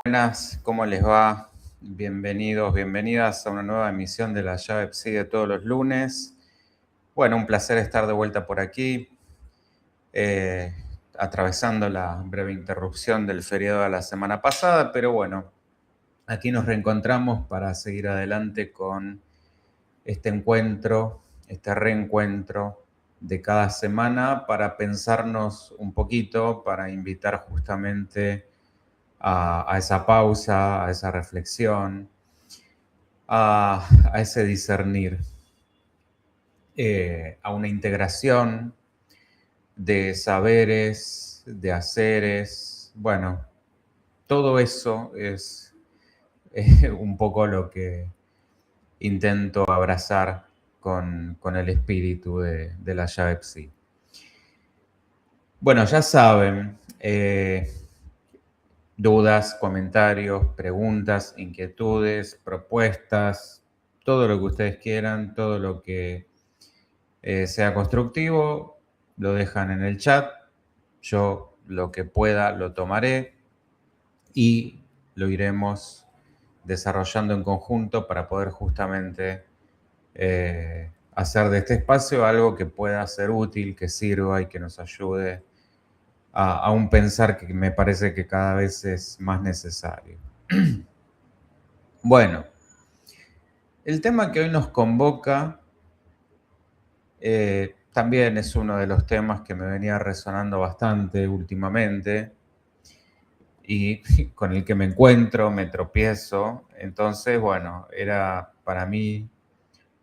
Buenas, ¿cómo les va? Bienvenidos, bienvenidas a una nueva emisión de la llave Psi de todos los lunes. Bueno, un placer estar de vuelta por aquí, eh, atravesando la breve interrupción del feriado de la semana pasada, pero bueno, aquí nos reencontramos para seguir adelante con este encuentro, este reencuentro de cada semana para pensarnos un poquito, para invitar justamente a esa pausa, a esa reflexión, a ese discernir, a una integración de saberes, de haceres. Bueno, todo eso es un poco lo que intento abrazar con el espíritu de la llave Psi. Bueno, ya saben, dudas, comentarios, preguntas, inquietudes, propuestas, todo lo que ustedes quieran, todo lo que sea constructivo, lo dejan en el chat. Yo lo que pueda lo tomaré y lo iremos desarrollando en conjunto para poder justamente hacer de este espacio algo que pueda ser útil, que sirva y que nos ayude a un pensar que me parece que cada vez es más necesario. Bueno, el tema que hoy nos convoca también es uno de los temas que me venía resonando bastante últimamente y con el que me encuentro, me tropiezo. Entonces, bueno, era para mí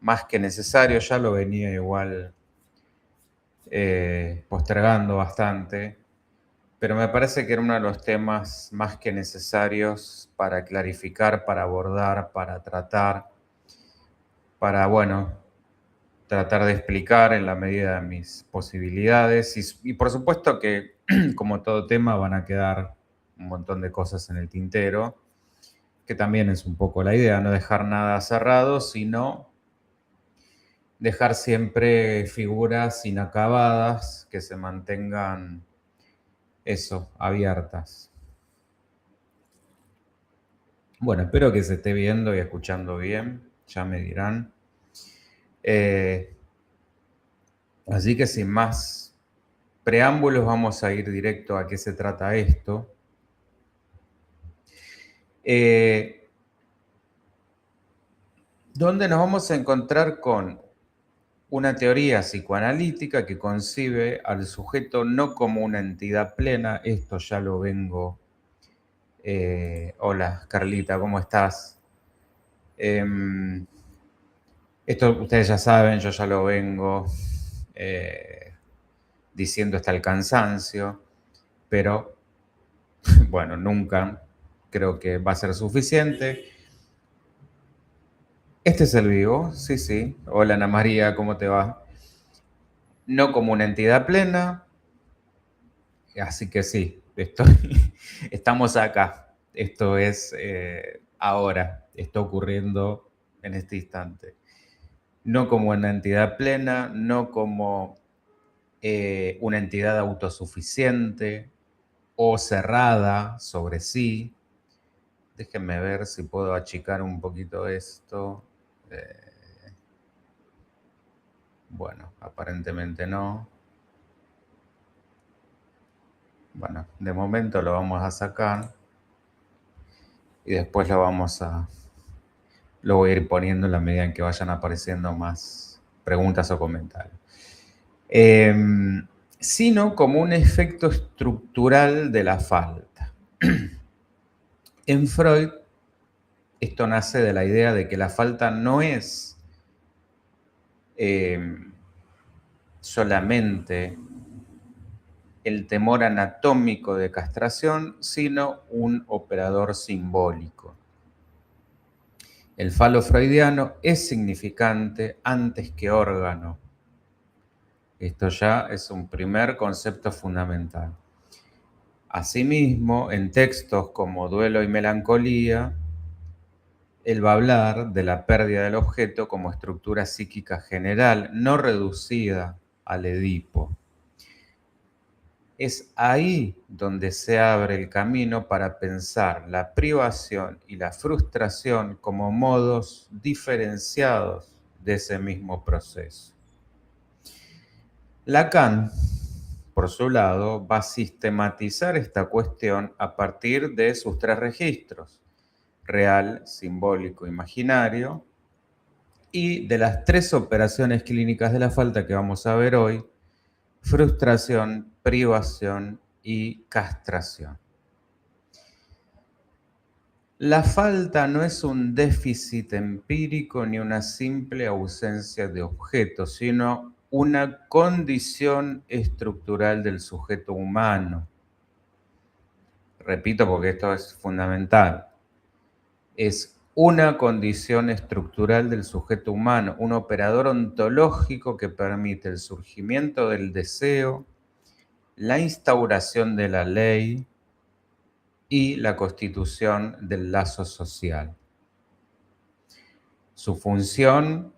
más que necesario, ya lo venía igual postergando bastante, pero me parece que era uno de los temas más que necesarios para clarificar, para abordar, para tratar, para, bueno, tratar de explicar en la medida de mis posibilidades. Y por supuesto que, como todo tema, van a quedar un montón de cosas en el tintero, que también es un poco la idea, no dejar nada cerrado, sino dejar siempre figuras inacabadas que se mantengan eso, abiertas. Bueno, espero que se esté viendo y escuchando bien, ya me dirán. Así que sin más preámbulos, vamos a ir directo a qué se trata esto. Donde nos vamos a encontrar con una teoría psicoanalítica que concibe al sujeto no como una entidad plena. Esto ya lo vengo. Hola, Carlita, ¿cómo estás? Esto ustedes ya saben, yo ya lo vengo diciendo hasta el cansancio, pero bueno, nunca creo que va a ser suficiente. Este es el vivo, sí, sí. Hola Ana María, ¿cómo te va? No como una entidad plena, así que sí, estamos acá. Esto es ahora, está ocurriendo en este instante. No como una entidad plena, no como una entidad autosuficiente o cerrada sobre sí. Déjenme ver si puedo achicar un poquito esto. Bueno, aparentemente no. Bueno, de momento lo vamos a sacar y después lo voy a ir poniendo en la medida en que vayan apareciendo más preguntas o comentarios. Sino como un efecto estructural de la falta. En Freud, esto nace de la idea de que la falta no es solamente el temor anatómico de castración, sino un operador simbólico. El falo freudiano es significante antes que órgano. Esto ya es un primer concepto fundamental. Asimismo, en textos como Duelo y Melancolía, él va a hablar de la pérdida del objeto como estructura psíquica general, no reducida al Edipo. Es ahí donde se abre el camino para pensar la privación y la frustración como modos diferenciados de ese mismo proceso. Lacan, por su lado, va a sistematizar esta cuestión a partir de sus tres registros: real, simbólico, imaginario, y de las tres operaciones clínicas de la falta que vamos a ver hoy: frustración, privación y castración. La falta no es un déficit empírico ni una simple ausencia de objetos, sino una condición estructural del sujeto humano. Repito porque esto es fundamental. Es una condición estructural del sujeto humano, un operador ontológico que permite el surgimiento del deseo, la instauración de la ley y la constitución del lazo social. Su función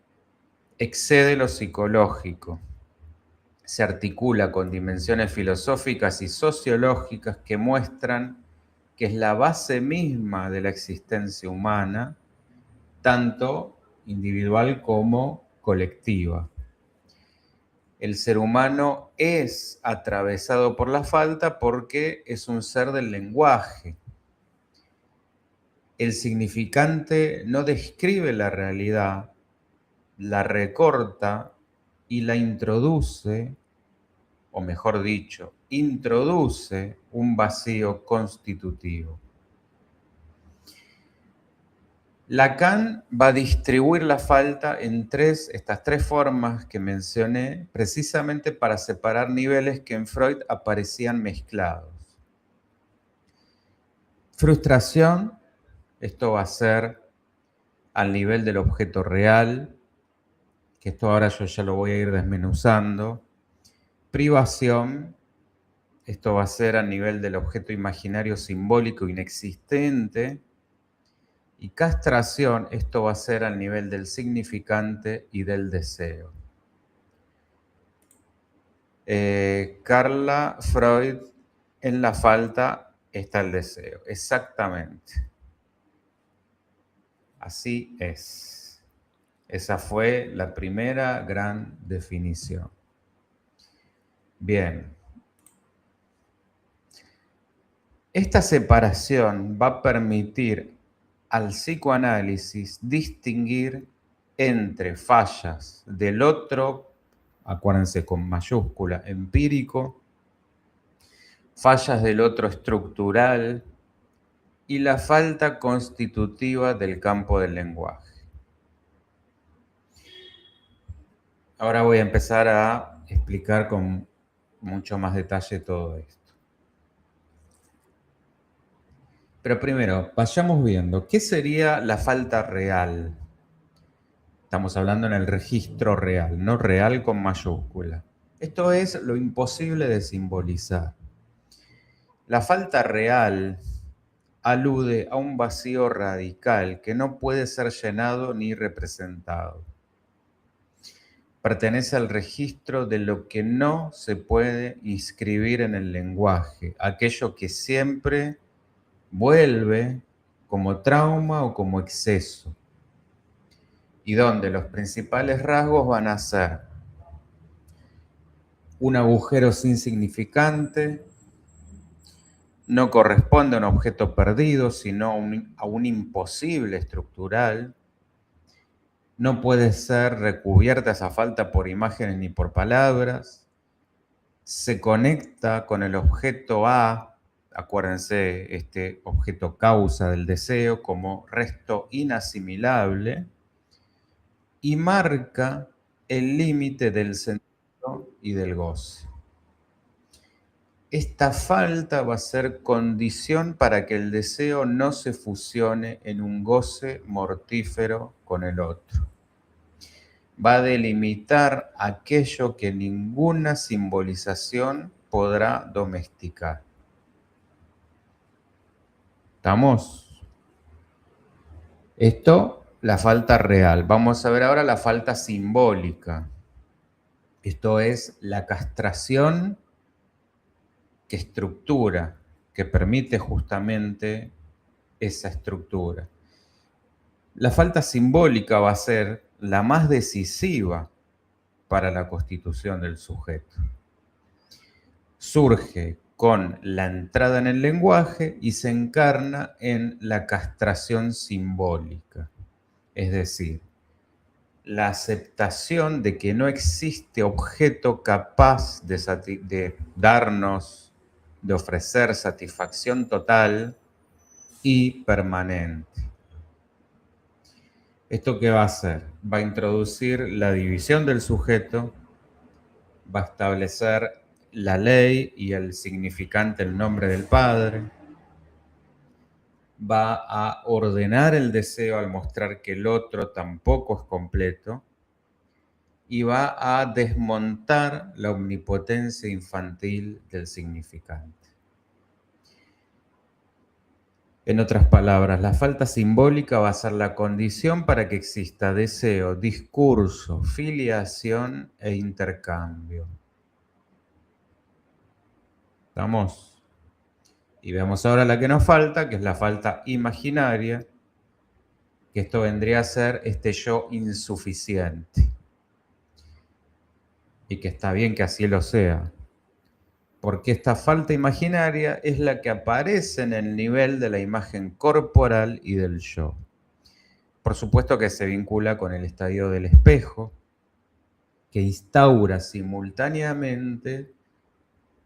excede lo psicológico, se articula con dimensiones filosóficas y sociológicas que muestran que es la base misma de la existencia humana, tanto individual como colectiva. El ser humano es atravesado por la falta porque es un ser del lenguaje. El significante no describe la realidad, la recorta y la introduce, o mejor dicho, introduce un vacío constitutivo. Lacan va a distribuir la falta en estas tres formas que mencioné, precisamente para separar niveles que en Freud aparecían mezclados. Frustración, esto va a ser al nivel del objeto real, que esto ahora yo ya lo voy a ir desmenuzando. Privación, esto va a ser a nivel del objeto imaginario simbólico inexistente. Y castración, esto va a ser al nivel del significante y del deseo. Carla Freud, en la falta está el deseo, exactamente. Así es. Esa fue la primera gran definición. Bien. Esta separación va a permitir al psicoanálisis distinguir entre fallas del otro, acuérdense con mayúscula, empírico, fallas del otro estructural y la falta constitutiva del campo del lenguaje. Ahora voy a empezar a explicar con mucho más detalle todo esto. Pero primero, vayamos viendo, ¿qué sería la falta real? Estamos hablando en el registro real, no real con mayúscula. Esto es lo imposible de simbolizar. La falta real alude a un vacío radical que no puede ser llenado ni representado. Pertenece al registro de lo que no se puede inscribir en el lenguaje, aquello que siempre vuelve como trauma o como exceso, y donde los principales rasgos van a ser un agujero sin significante, no corresponde a un objeto perdido, sino a un imposible estructural, no puede ser recubierta esa falta por imágenes ni por palabras, se conecta con el objeto A, acuérdense, este objeto causa del deseo como resto inasimilable, y marca el límite del sentido y del goce. Esta falta va a ser condición para que el deseo no se fusione en un goce mortífero con el otro. Va a delimitar aquello que ninguna simbolización podrá domesticar. ¿Estamos? Esto, la falta real. Vamos a ver ahora la falta simbólica. Esto es la castración que estructura, que permite justamente esa estructura. La falta simbólica va a ser la más decisiva para la constitución del sujeto. Surge con la entrada en el lenguaje y se encarna en la castración simbólica, es decir, la aceptación de que no existe objeto capaz de darnos, de ofrecer satisfacción total y permanente. ¿Esto qué va a hacer? Va a introducir la división del sujeto, va a establecer la ley y el significante, el nombre del padre, va a ordenar el deseo al mostrar que el otro tampoco es completo y va a desmontar la omnipotencia infantil del significante. En otras palabras, la falta simbólica va a ser la condición para que exista deseo, discurso, filiación e intercambio. ¿Estamos? Y veamos ahora la que nos falta, que es la falta imaginaria, que esto vendría a ser este yo insuficiente. Y que está bien que así lo sea, porque esta falta imaginaria es la que aparece en el nivel de la imagen corporal y del yo. Por supuesto que se vincula con el estadio del espejo, que instaura simultáneamente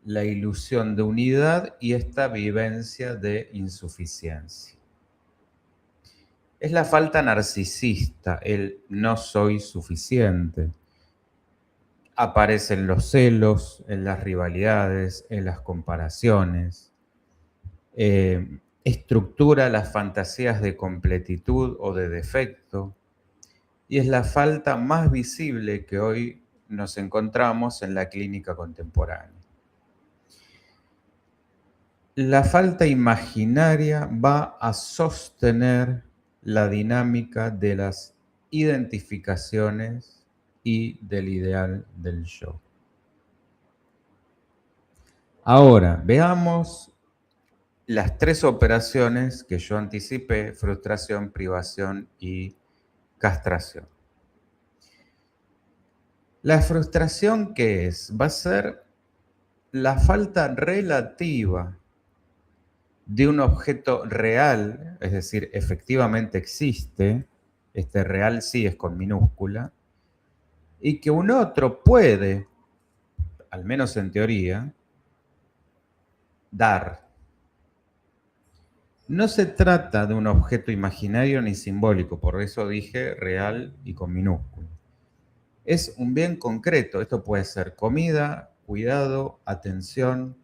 la ilusión de unidad y esta vivencia de insuficiencia. Es la falta narcisista, el no soy suficiente. Aparecen los celos, en las rivalidades, en las comparaciones. Estructura las fantasías de completitud o de defecto. Y es la falta más visible que hoy nos encontramos en la clínica contemporánea. La falta imaginaria va a sostener la dinámica de las identificaciones y del ideal del yo. Ahora, veamos las tres operaciones que yo anticipé: frustración, privación y castración. La frustración, ¿qué es? Va a ser la falta relativa de un objeto real, es decir, efectivamente existe, este real sí es con minúscula, y que un otro puede, al menos en teoría, dar. No se trata de un objeto imaginario ni simbólico, por eso dije real y con minúscula. Es un bien concreto, esto puede ser comida, cuidado, atención,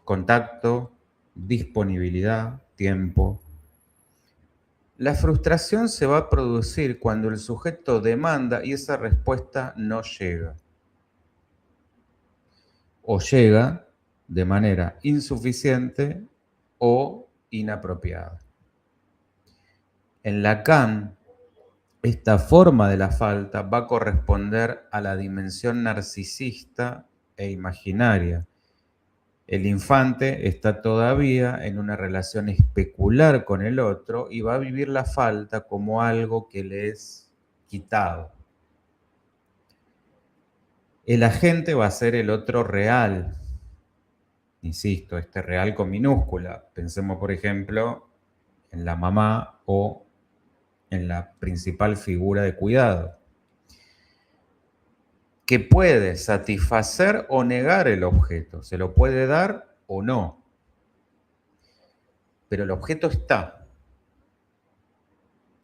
contacto, disponibilidad, tiempo. La frustración se va a producir cuando el sujeto demanda y esa respuesta no llega. O llega de manera insuficiente o inapropiada. En Lacan, esta forma de la falta va a corresponder a la dimensión narcisista e imaginaria. El infante está todavía en una relación especular con el otro y va a vivir la falta como algo que le es quitado. El agente va a ser el otro real. Insisto, este real con minúscula. Pensemos, por ejemplo, en la mamá o en la principal figura de cuidado, que puede satisfacer o negar el objeto. Se lo puede dar o no. Pero el objeto está.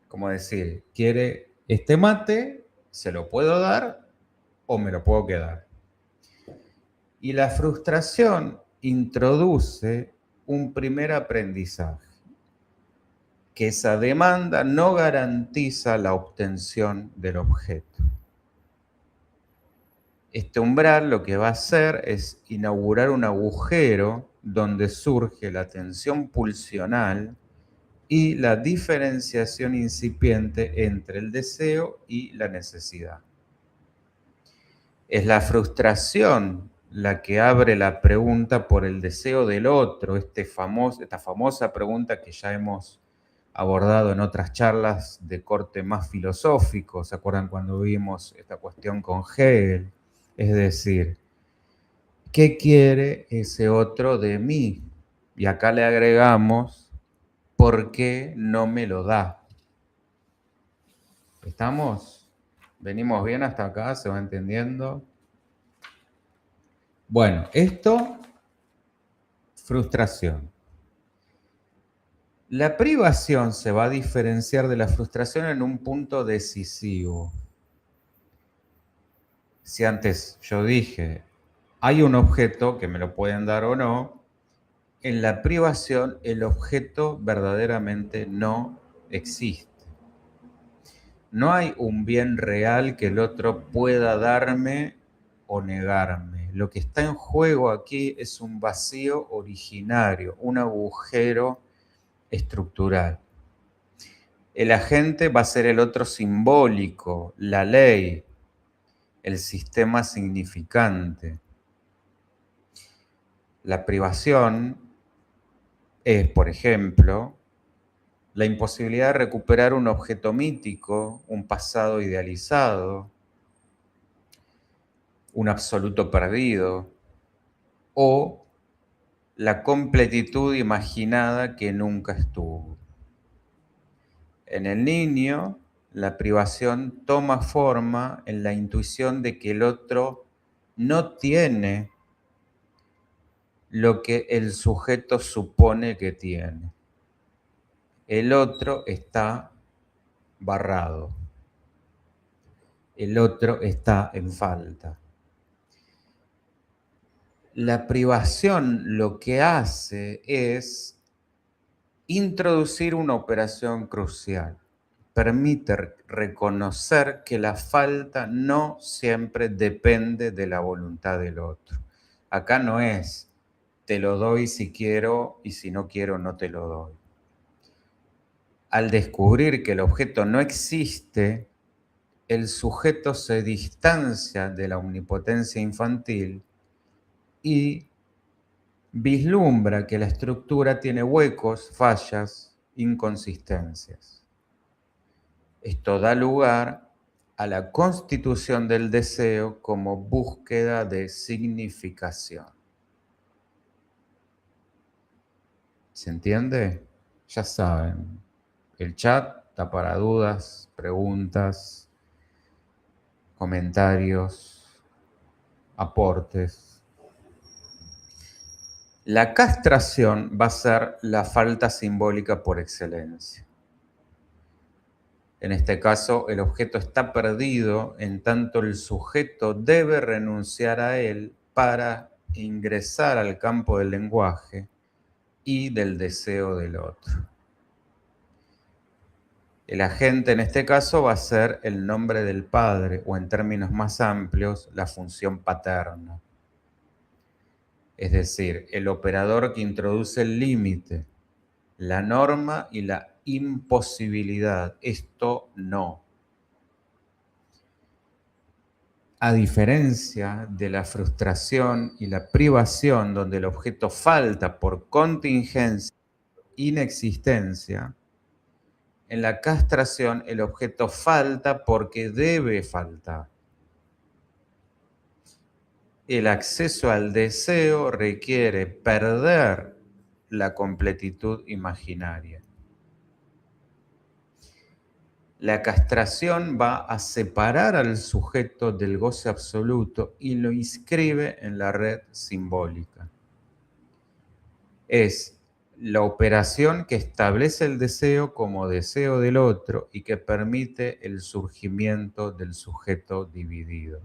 Como decir, quiere este mate, se lo puedo dar o me lo puedo quedar. Y la frustración introduce un primer aprendizaje, que esa demanda no garantiza la obtención del objeto. Este umbral lo que va a hacer es inaugurar un agujero donde surge la tensión pulsional y la diferenciación incipiente entre el deseo y la necesidad. Es la frustración la que abre la pregunta por el deseo del otro, esta famosa pregunta que ya hemos abordado en otras charlas de corte más filosófico. ¿Se acuerdan cuando vimos esta cuestión con Hegel? Es decir, ¿qué quiere ese otro de mí? Y acá le agregamos, ¿por qué no me lo da? ¿Estamos? ¿Venimos bien hasta acá? ¿Se va entendiendo? Bueno, esto, frustración. La privación se va a diferenciar de la frustración en un punto decisivo. Si antes yo dije, hay un objeto que me lo pueden dar o no, en la privación el objeto verdaderamente no existe. No hay un bien real que el otro pueda darme o negarme. Lo que está en juego aquí es un vacío originario, un agujero estructural. El agente va a ser el otro simbólico, la ley, el sistema significante. La privación es, por ejemplo, la imposibilidad de recuperar un objeto mítico, un pasado idealizado, un absoluto perdido, o la completitud imaginada que nunca estuvo. En el niño, la privación toma forma en la intuición de que el otro no tiene lo que el sujeto supone que tiene. El otro está barrado. El otro está en falta. La privación lo que hace es introducir una operación crucial. Permite reconocer que la falta no siempre depende de la voluntad del otro. Acá no es, te lo doy si quiero y si no quiero no te lo doy. Al descubrir que el objeto no existe, el sujeto se distancia de la omnipotencia infantil y vislumbra que la estructura tiene huecos, fallas, inconsistencias. Esto da lugar a la constitución del deseo como búsqueda de significación. ¿Se entiende? Ya saben, el chat está para dudas, preguntas, comentarios, aportes. La castración va a ser la falta simbólica por excelencia. En este caso, el objeto está perdido en tanto el sujeto debe renunciar a él para ingresar al campo del lenguaje y del deseo del otro. El agente en este caso va a ser el nombre del padre o, en términos más amplios, la función paterna. Es decir, el operador que introduce el límite, la norma y la imposibilidad. Esto no. A diferencia de la frustración y la privación, donde el objeto falta por contingencia, inexistencia, en la castración el objeto falta porque debe faltar. El acceso al deseo requiere perder la completitud imaginaria. La castración va a separar al sujeto del goce absoluto y lo inscribe en la red simbólica. Es la operación que establece el deseo como deseo del otro y que permite el surgimiento del sujeto dividido.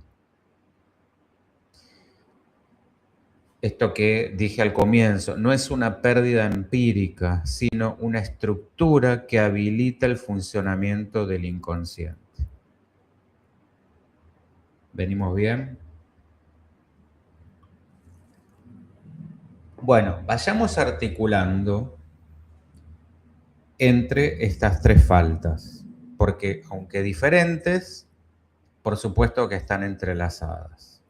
Esto que dije al comienzo, no es una pérdida empírica, sino una estructura que habilita el funcionamiento del inconsciente. ¿Venimos bien? Bueno, vayamos articulando entre estas tres faltas, porque aunque diferentes, por supuesto que están entrelazadas.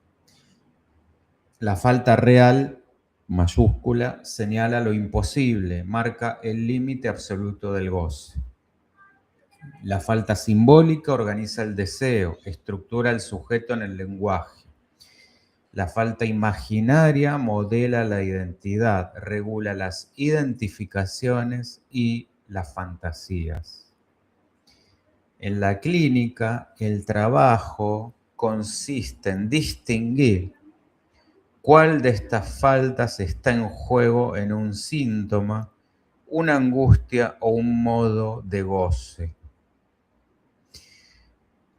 La falta real, mayúscula, señala lo imposible, marca el límite absoluto del goce. La falta simbólica organiza el deseo, estructura el sujeto en el lenguaje. La falta imaginaria modela la identidad, regula las identificaciones y las fantasías. En la clínica, el trabajo consiste en distinguir cuál de estas faltas está en juego en un síntoma, una angustia o un modo de goce.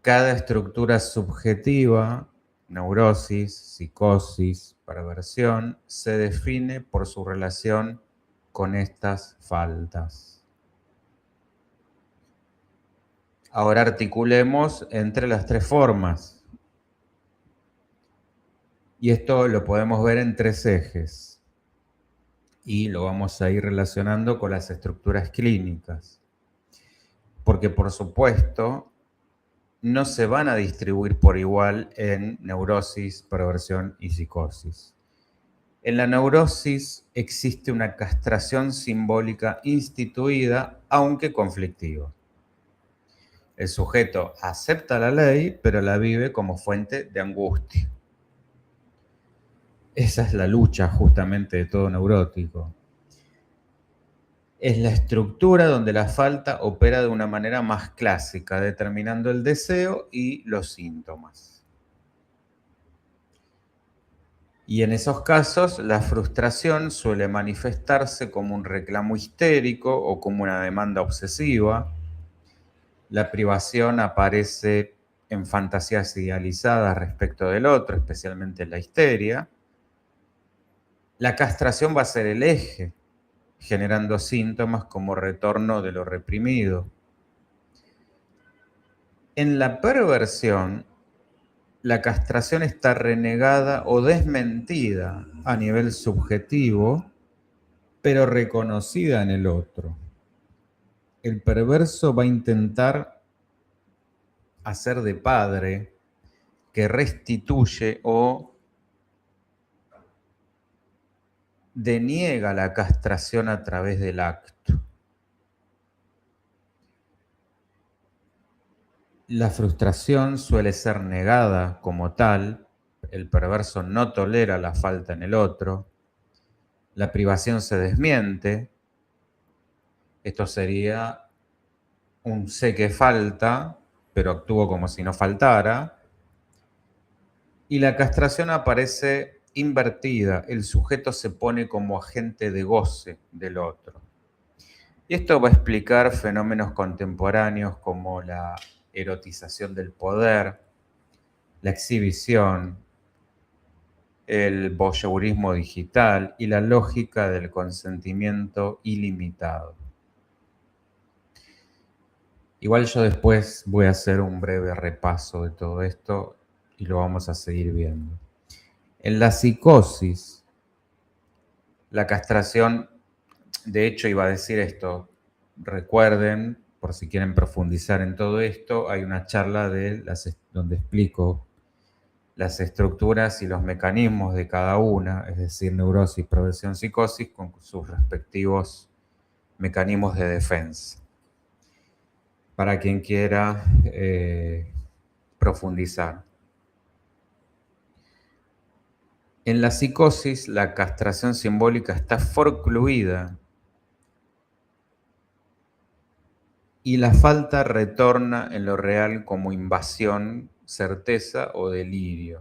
Cada estructura subjetiva, neurosis, psicosis, perversión, se define por su relación con estas faltas. Ahora articulemos entre las tres formas. Y esto lo podemos ver en tres ejes. Y lo vamos a ir relacionando con las estructuras clínicas. Porque por supuesto, no se van a distribuir por igual en neurosis, perversión y psicosis. En la neurosis existe una castración simbólica instituida, aunque conflictiva. El sujeto acepta la ley, pero la vive como fuente de angustia. Esa es la lucha justamente de todo neurótico. Es la estructura donde la falta opera de una manera más clásica, determinando el deseo y los síntomas. Y en esos casos, la frustración suele manifestarse como un reclamo histérico o como una demanda obsesiva. La privación aparece en fantasías idealizadas respecto del otro, especialmente en la histeria. La castración va a ser el eje, generando síntomas como retorno de lo reprimido. En la perversión, la castración está renegada o desmentida a nivel subjetivo, pero reconocida en el otro. El perverso va a intentar hacer de padre que restituye o deniega la castración a través del acto. La frustración suele ser negada como tal, el perverso no tolera la falta en el otro, la privación se desmiente, esto sería un sé que falta, pero actúo como si no faltara, y la castración aparece invertida, el sujeto se pone como agente de goce del otro. Y esto va a explicar fenómenos contemporáneos como la erotización del poder, la exhibición, el voyeurismo digital y la lógica del consentimiento ilimitado. Igual yo después voy a hacer un breve repaso de todo esto y lo vamos a seguir viendo. En la psicosis, la castración, de hecho iba a decir esto, recuerden, por si quieren profundizar en todo esto, hay una charla donde explico las estructuras y los mecanismos de cada una, es decir, neurosis, perversión, psicosis, con sus respectivos mecanismos de defensa. Para quien quiera profundizar. En la psicosis, la castración simbólica está forcluida y la falta retorna en lo real como invasión, certeza o delirio.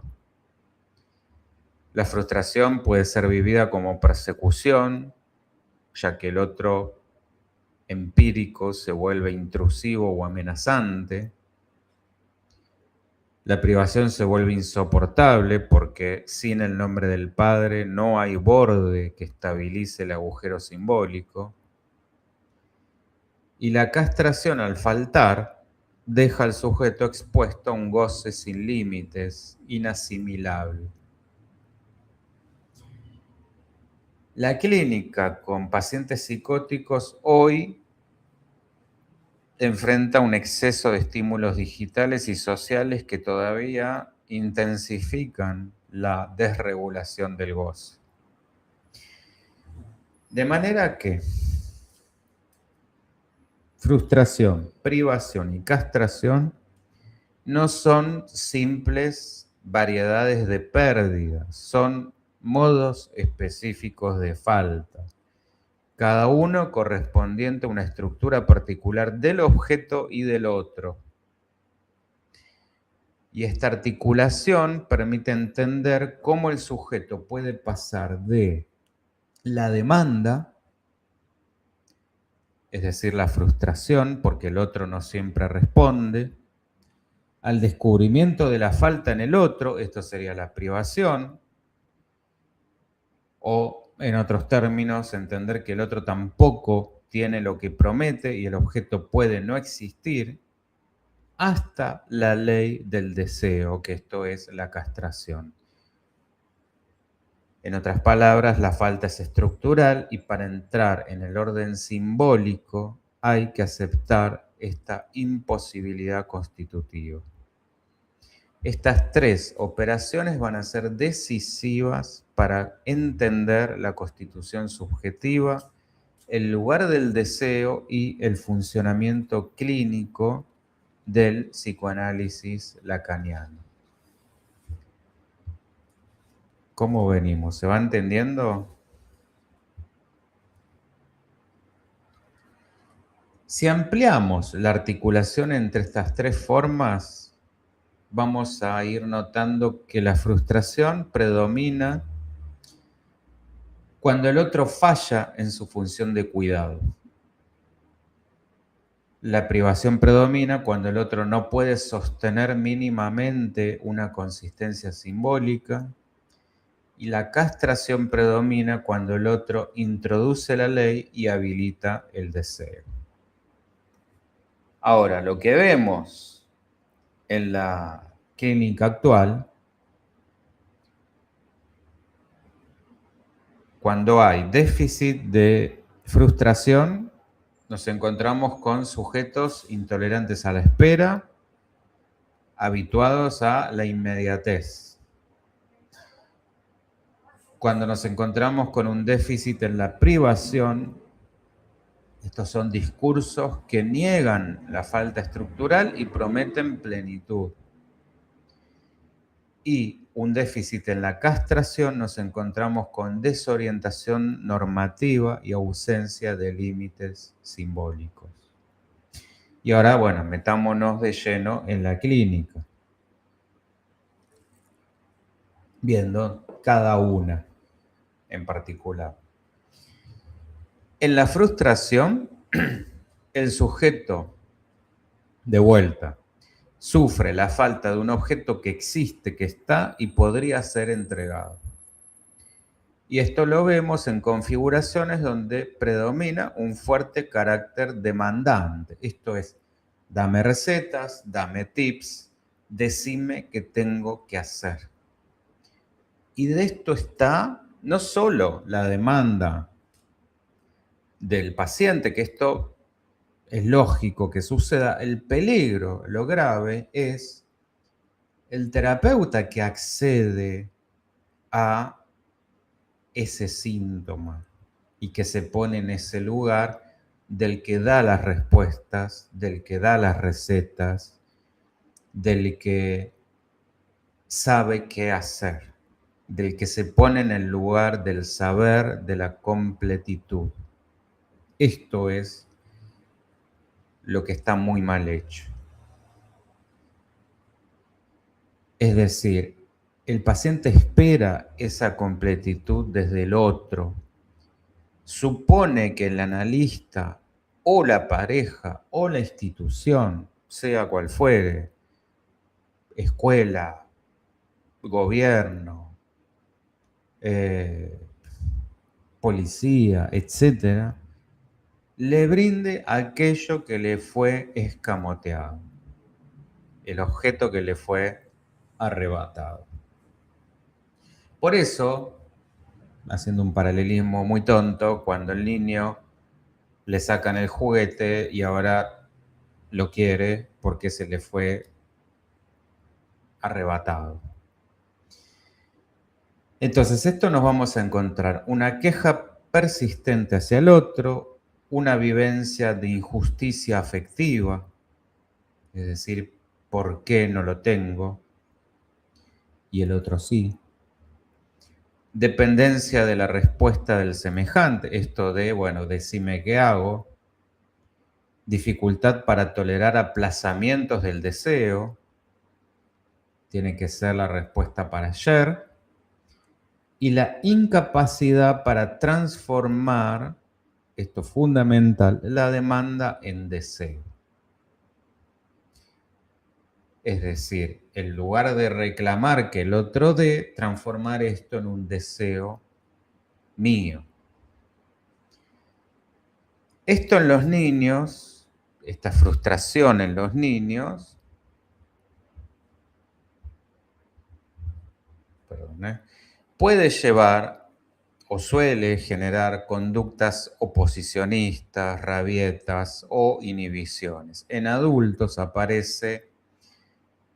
La frustración puede ser vivida como persecución, ya que el otro empírico se vuelve intrusivo o amenazante. La privación se vuelve insoportable porque sin el nombre del Padre no hay borde que estabilice el agujero simbólico. Y la castración, al faltar, deja al sujeto expuesto a un goce sin límites, inasimilable. La clínica con pacientes psicóticos hoy enfrenta un exceso de estímulos digitales y sociales que todavía intensifican la desregulación del goce. De manera que frustración, privación y castración no son simples variedades de pérdida, son modos específicos de falta, cada uno correspondiente a una estructura particular del objeto y del otro. Y esta articulación permite entender cómo el sujeto puede pasar de la demanda, es decir, la frustración, porque el otro no siempre responde, al descubrimiento de la falta en el otro, esto sería la privación, o en otros términos, entender que el otro tampoco tiene lo que promete y el objeto puede no existir, hasta la ley del deseo, que esto es la castración. En otras palabras, la falta es estructural y para entrar en el orden simbólico hay que aceptar esta imposibilidad constitutiva. Estas tres operaciones van a ser decisivas para entender la constitución subjetiva, el lugar del deseo y el funcionamiento clínico del psicoanálisis lacaniano. ¿Cómo venimos? ¿Se va entendiendo? Si ampliamos la articulación entre estas tres formas, vamos a ir notando que la frustración predomina cuando el otro falla en su función de cuidado. La privación predomina cuando el otro no puede sostener mínimamente una consistencia simbólica. Y la castración predomina cuando el otro introduce la ley y habilita el deseo. Ahora, lo que vemos en la clínica actual, cuando hay déficit de frustración, nos encontramos con sujetos intolerantes a la espera, habituados a la inmediatez. Cuando nos encontramos con un déficit en la privación, estos son discursos que niegan la falta estructural y prometen plenitud. Y un déficit en la castración, nos encontramos con desorientación normativa y ausencia de límites simbólicos. Y ahora, bueno, metámonos de lleno en la clínica, viendo cada una en particular. En la frustración, el sujeto, de vuelta, sufre la falta de un objeto que existe, que está y podría ser entregado. Y esto lo vemos en configuraciones donde predomina un fuerte carácter demandante. Esto es, dame recetas, dame tips, decime qué tengo que hacer. Y de esto está no solo la demanda del paciente, que esto es lógico que suceda, el peligro, lo grave es el terapeuta que accede a ese síntoma y que se pone en ese lugar del que da las respuestas, del que da las recetas, del que sabe qué hacer, del que se pone en el lugar del saber, de la completitud. Esto es lo que está muy mal hecho. Es decir, el paciente espera esa completitud desde el otro. Supone que el analista o la pareja o la institución, sea cual fuere, escuela, gobierno, policía, etcétera, le brinde aquello que le fue escamoteado, el objeto que le fue arrebatado. Por eso, haciendo un paralelismo muy tonto, cuando el niño le sacan el juguete y ahora lo quiere porque se le fue arrebatado. Entonces, esto nos vamos a encontrar una queja persistente hacia el otro, una vivencia de injusticia afectiva, es decir, ¿por qué no lo tengo y el otro sí? Dependencia de la respuesta del semejante, esto de, bueno, decime qué hago. Dificultad para tolerar aplazamientos del deseo, tiene que ser la respuesta para ayer. Y la incapacidad para transformar, esto es fundamental, la demanda en deseo. Es decir, en lugar de reclamar que el otro dé, transformar esto en un deseo mío. Esto en los niños, esta frustración en los niños, puede llevar o suele generar conductas oposicionistas, rabietas o inhibiciones. En adultos aparece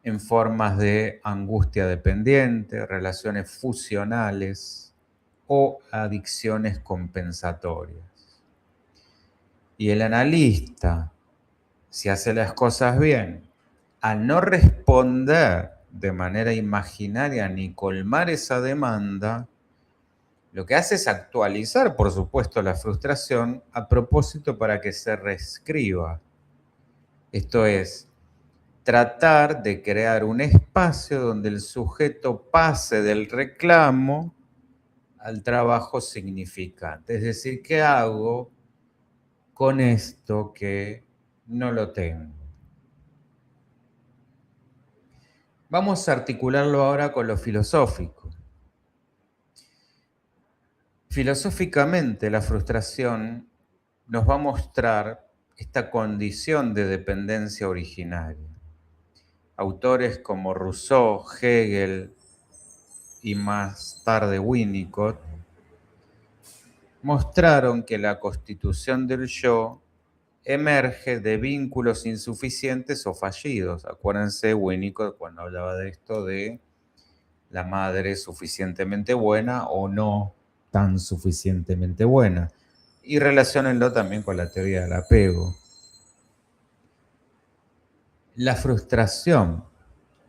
en formas de angustia dependiente, relaciones fusionales o adicciones compensatorias. Y el analista, si hace las cosas bien, al no responder de manera imaginaria ni colmar esa demanda, lo que hace es actualizar, por supuesto, la frustración a propósito para que se reescriba. Esto es, tratar de crear un espacio donde el sujeto pase del reclamo al trabajo significante. Es decir, ¿qué hago con esto que no lo tengo? Vamos a articularlo ahora con lo filosófico. Filosóficamente, la frustración nos va a mostrar esta condición de dependencia originaria. Autores como Rousseau, Hegel y más tarde Winnicott mostraron que la constitución del yo emerge de vínculos insuficientes o fallidos. Acuérdense Winnicott cuando hablaba de esto de la madre suficientemente buena o no tan suficientemente buena. Y relaciónenlo también con la teoría del apego. La frustración,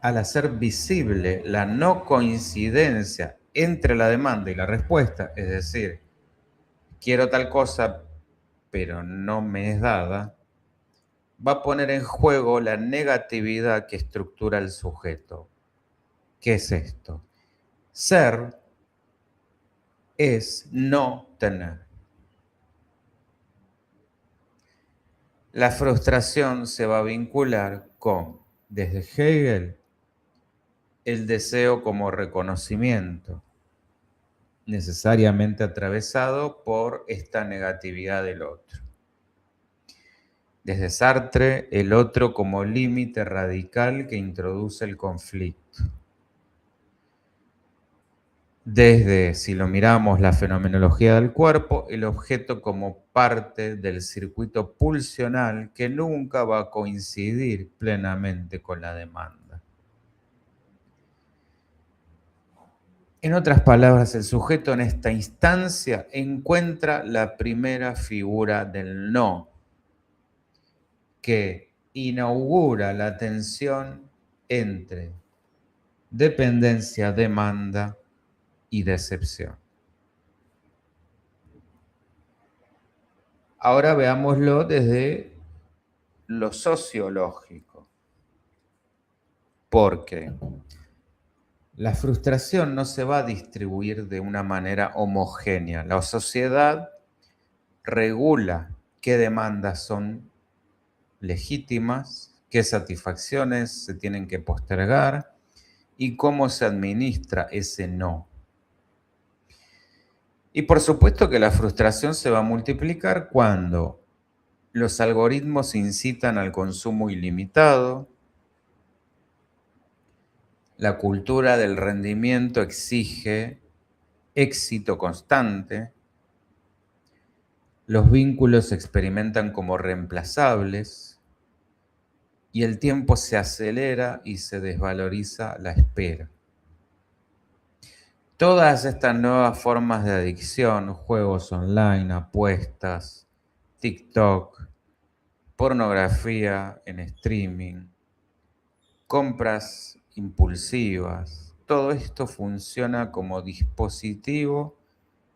al hacer visible la no coincidencia entre la demanda y la respuesta, es decir, quiero tal cosa, pero no me es dada, va a poner en juego la negatividad que estructura el sujeto. ¿Qué es esto? Ser es no tener. La frustración se va a vincular con, desde Hegel, el deseo como reconocimiento, necesariamente atravesado por esta negatividad del otro. Desde Sartre, el otro como límite radical que introduce el conflicto. Desde, si lo miramos, la fenomenología del cuerpo, el objeto como parte del circuito pulsional que nunca va a coincidir plenamente con la demanda. En otras palabras, el sujeto en esta instancia encuentra la primera figura del no, que inaugura la tensión entre dependencia, demanda y decepción. Ahora veámoslo desde lo sociológico. Porque la frustración no se va a distribuir de una manera homogénea. La sociedad regula qué demandas son legítimas, qué satisfacciones se tienen que postergar y cómo se administra ese no. Y por supuesto que la frustración se va a multiplicar cuando los algoritmos incitan al consumo ilimitado, la cultura del rendimiento exige éxito constante, los vínculos se experimentan como reemplazables y el tiempo se acelera y se desvaloriza la espera. Todas estas nuevas formas de adicción, juegos online, apuestas, TikTok, pornografía en streaming, compras impulsivas, todo esto funciona como dispositivo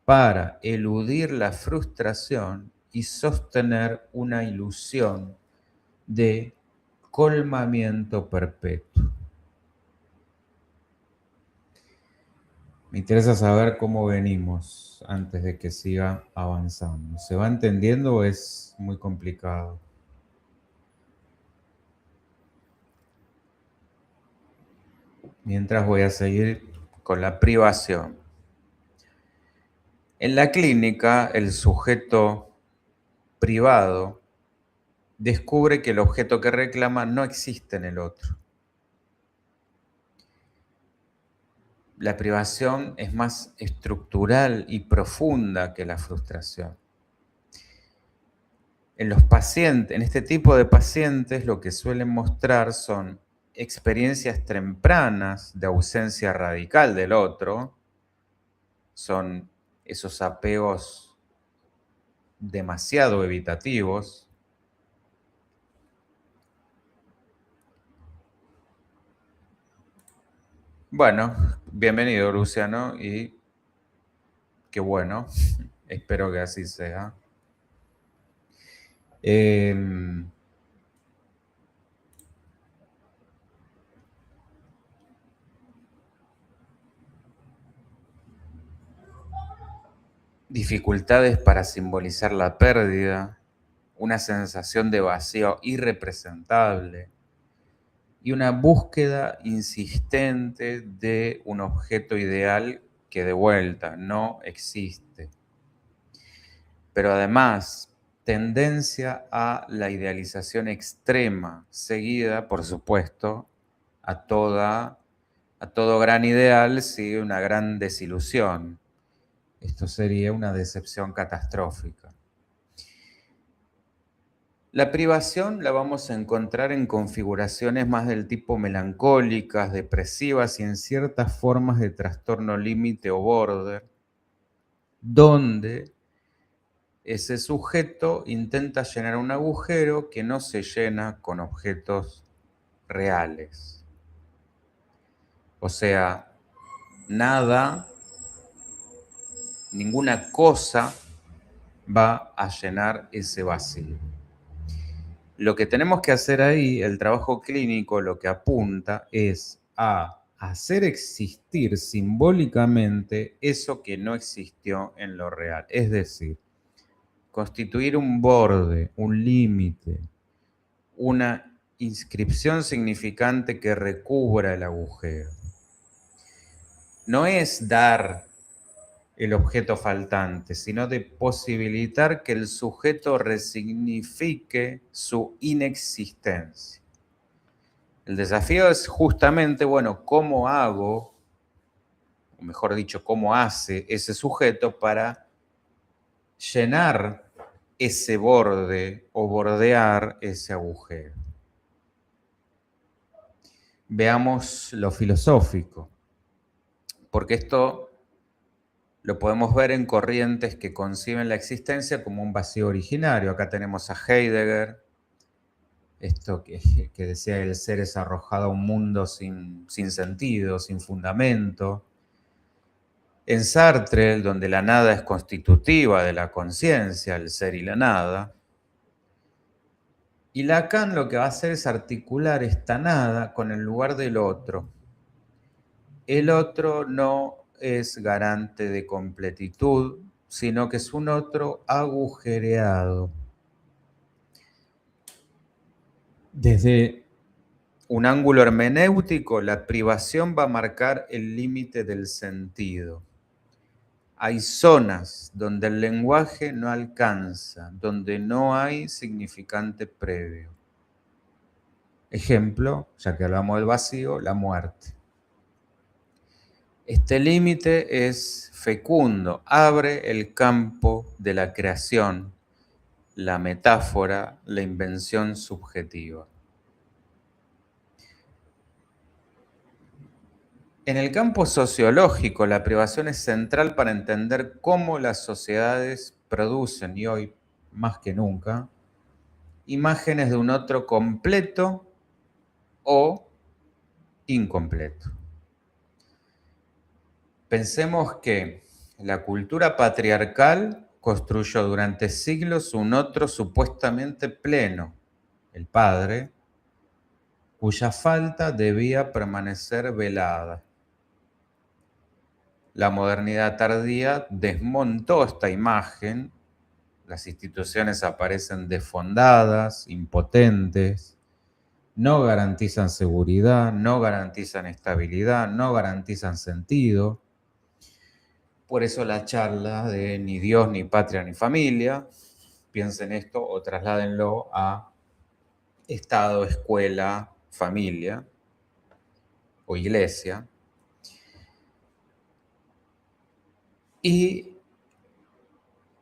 para eludir la frustración y sostener una ilusión de colmamiento perpetuo. Me interesa saber cómo venimos antes de que siga avanzando. ¿Se va entendiendo o es muy complicado? Mientras voy a seguir con la privación. En la clínica, el sujeto privado descubre que el objeto que reclama no existe en el otro. La privación es más estructural y profunda que la frustración. En los pacientes, en este tipo de pacientes, lo que suelen mostrar son experiencias tempranas de ausencia radical del otro, son esos apegos demasiado evitativos. Bueno, bienvenido Luciano y qué bueno, espero que así sea. Em, Dificultades para simbolizar la pérdida, una sensación de vacío irrepresentable y una búsqueda insistente de un objeto ideal que de vuelta no existe. Pero además, tendencia a la idealización extrema, seguida, por supuesto, a todo gran ideal sigue una gran desilusión. Esto sería una decepción catastrófica. La privación la vamos a encontrar en configuraciones más del tipo melancólicas, depresivas y en ciertas formas de trastorno límite o border, donde ese sujeto intenta llenar un agujero que no se llena con objetos reales. O sea, nada, ninguna cosa va a llenar ese vacío. Lo que tenemos que hacer ahí, el trabajo clínico, lo que apunta es a hacer existir simbólicamente eso que no existió en lo real. Es decir, constituir un borde, un límite, una inscripción significante que recubra el agujero. No es dar el objeto faltante, sino de posibilitar que el sujeto resignifique su inexistencia. El desafío es justamente, bueno, cómo hago, o mejor dicho, cómo hace ese sujeto para llenar ese borde o bordear ese agujero. Veamos lo filosófico, porque esto lo podemos ver en corrientes que conciben la existencia como un vacío originario. Acá tenemos a Heidegger, esto que decía que el ser es arrojado a un mundo sin sentido, sin fundamento. En Sartre, donde la nada es constitutiva de la conciencia, el ser y la nada. Y Lacan lo que va a hacer es articular esta nada con el lugar del otro. El otro no es garante de completitud, sino que es un otro agujereado. Desde un ángulo hermenéutico, la privación va a marcar el límite del sentido. Hay zonas donde el lenguaje no alcanza, donde no hay significante previo. Ejemplo, ya que hablamos del vacío, la muerte. Este límite es fecundo, abre el campo de la creación, la metáfora, la invención subjetiva. En el campo sociológico, la privación es central para entender cómo las sociedades producen, y hoy más que nunca, imágenes de un otro completo o incompleto. Pensemos que la cultura patriarcal construyó durante siglos un otro supuestamente pleno, el padre, cuya falta debía permanecer velada. La modernidad tardía desmontó esta imagen, las instituciones aparecen desfondadas, impotentes, no garantizan seguridad, no garantizan estabilidad, no garantizan sentido. Por eso la charla de ni Dios, ni patria, ni familia, piensen esto o trasládenlo a Estado, escuela, familia o iglesia. Y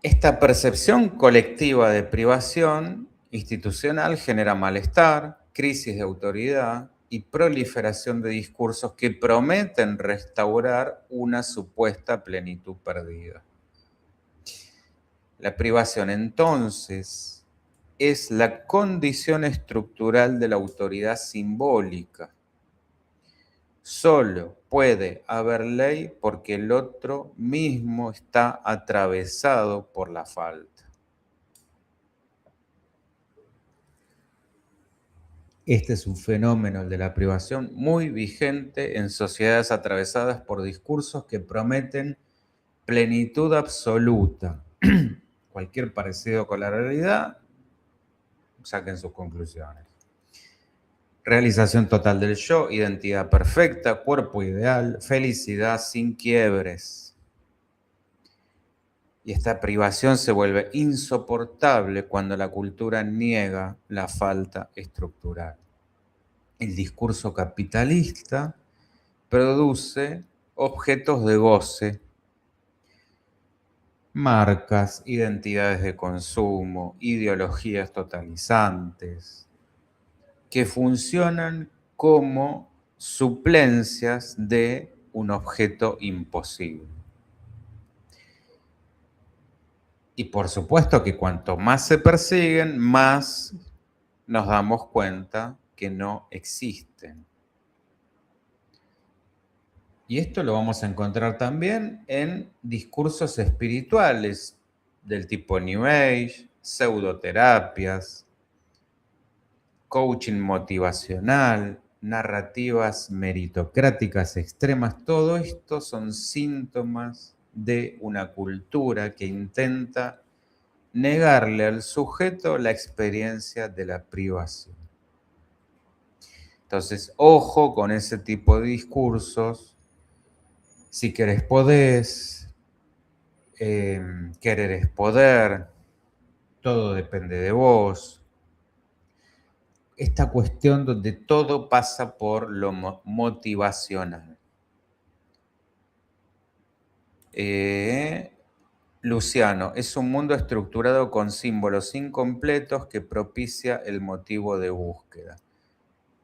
esta percepción colectiva de privación institucional genera malestar, crisis de autoridad y proliferación de discursos que prometen restaurar una supuesta plenitud perdida. La privación, entonces, es la condición estructural de la autoridad simbólica. Solo puede haber ley porque el otro mismo está atravesado por la falta. Este es un fenómeno, el de la privación, muy vigente en sociedades atravesadas por discursos que prometen plenitud absoluta. Cualquier parecido con la realidad, saquen sus conclusiones. Realización total del yo, identidad perfecta, cuerpo ideal, felicidad sin quiebres. Y esta privación se vuelve insoportable cuando la cultura niega la falta estructural. El discurso capitalista produce objetos de goce, marcas, identidades de consumo, ideologías totalizantes, que funcionan como suplencias de un objeto imposible. Y por supuesto que cuanto más se persiguen, más nos damos cuenta que no existen. Y esto lo vamos a encontrar también en discursos espirituales del tipo New Age, pseudoterapias, coaching motivacional, narrativas meritocráticas extremas. Todo esto son síntomas de una cultura que intenta negarle al sujeto la experiencia de la privación. Entonces, ojo con ese tipo de discursos. Si querés, podés. Querer es poder. Todo depende de vos. Esta cuestión donde todo pasa por lo motivacional. Luciano, es un mundo estructurado con símbolos incompletos que propicia el motivo de búsqueda.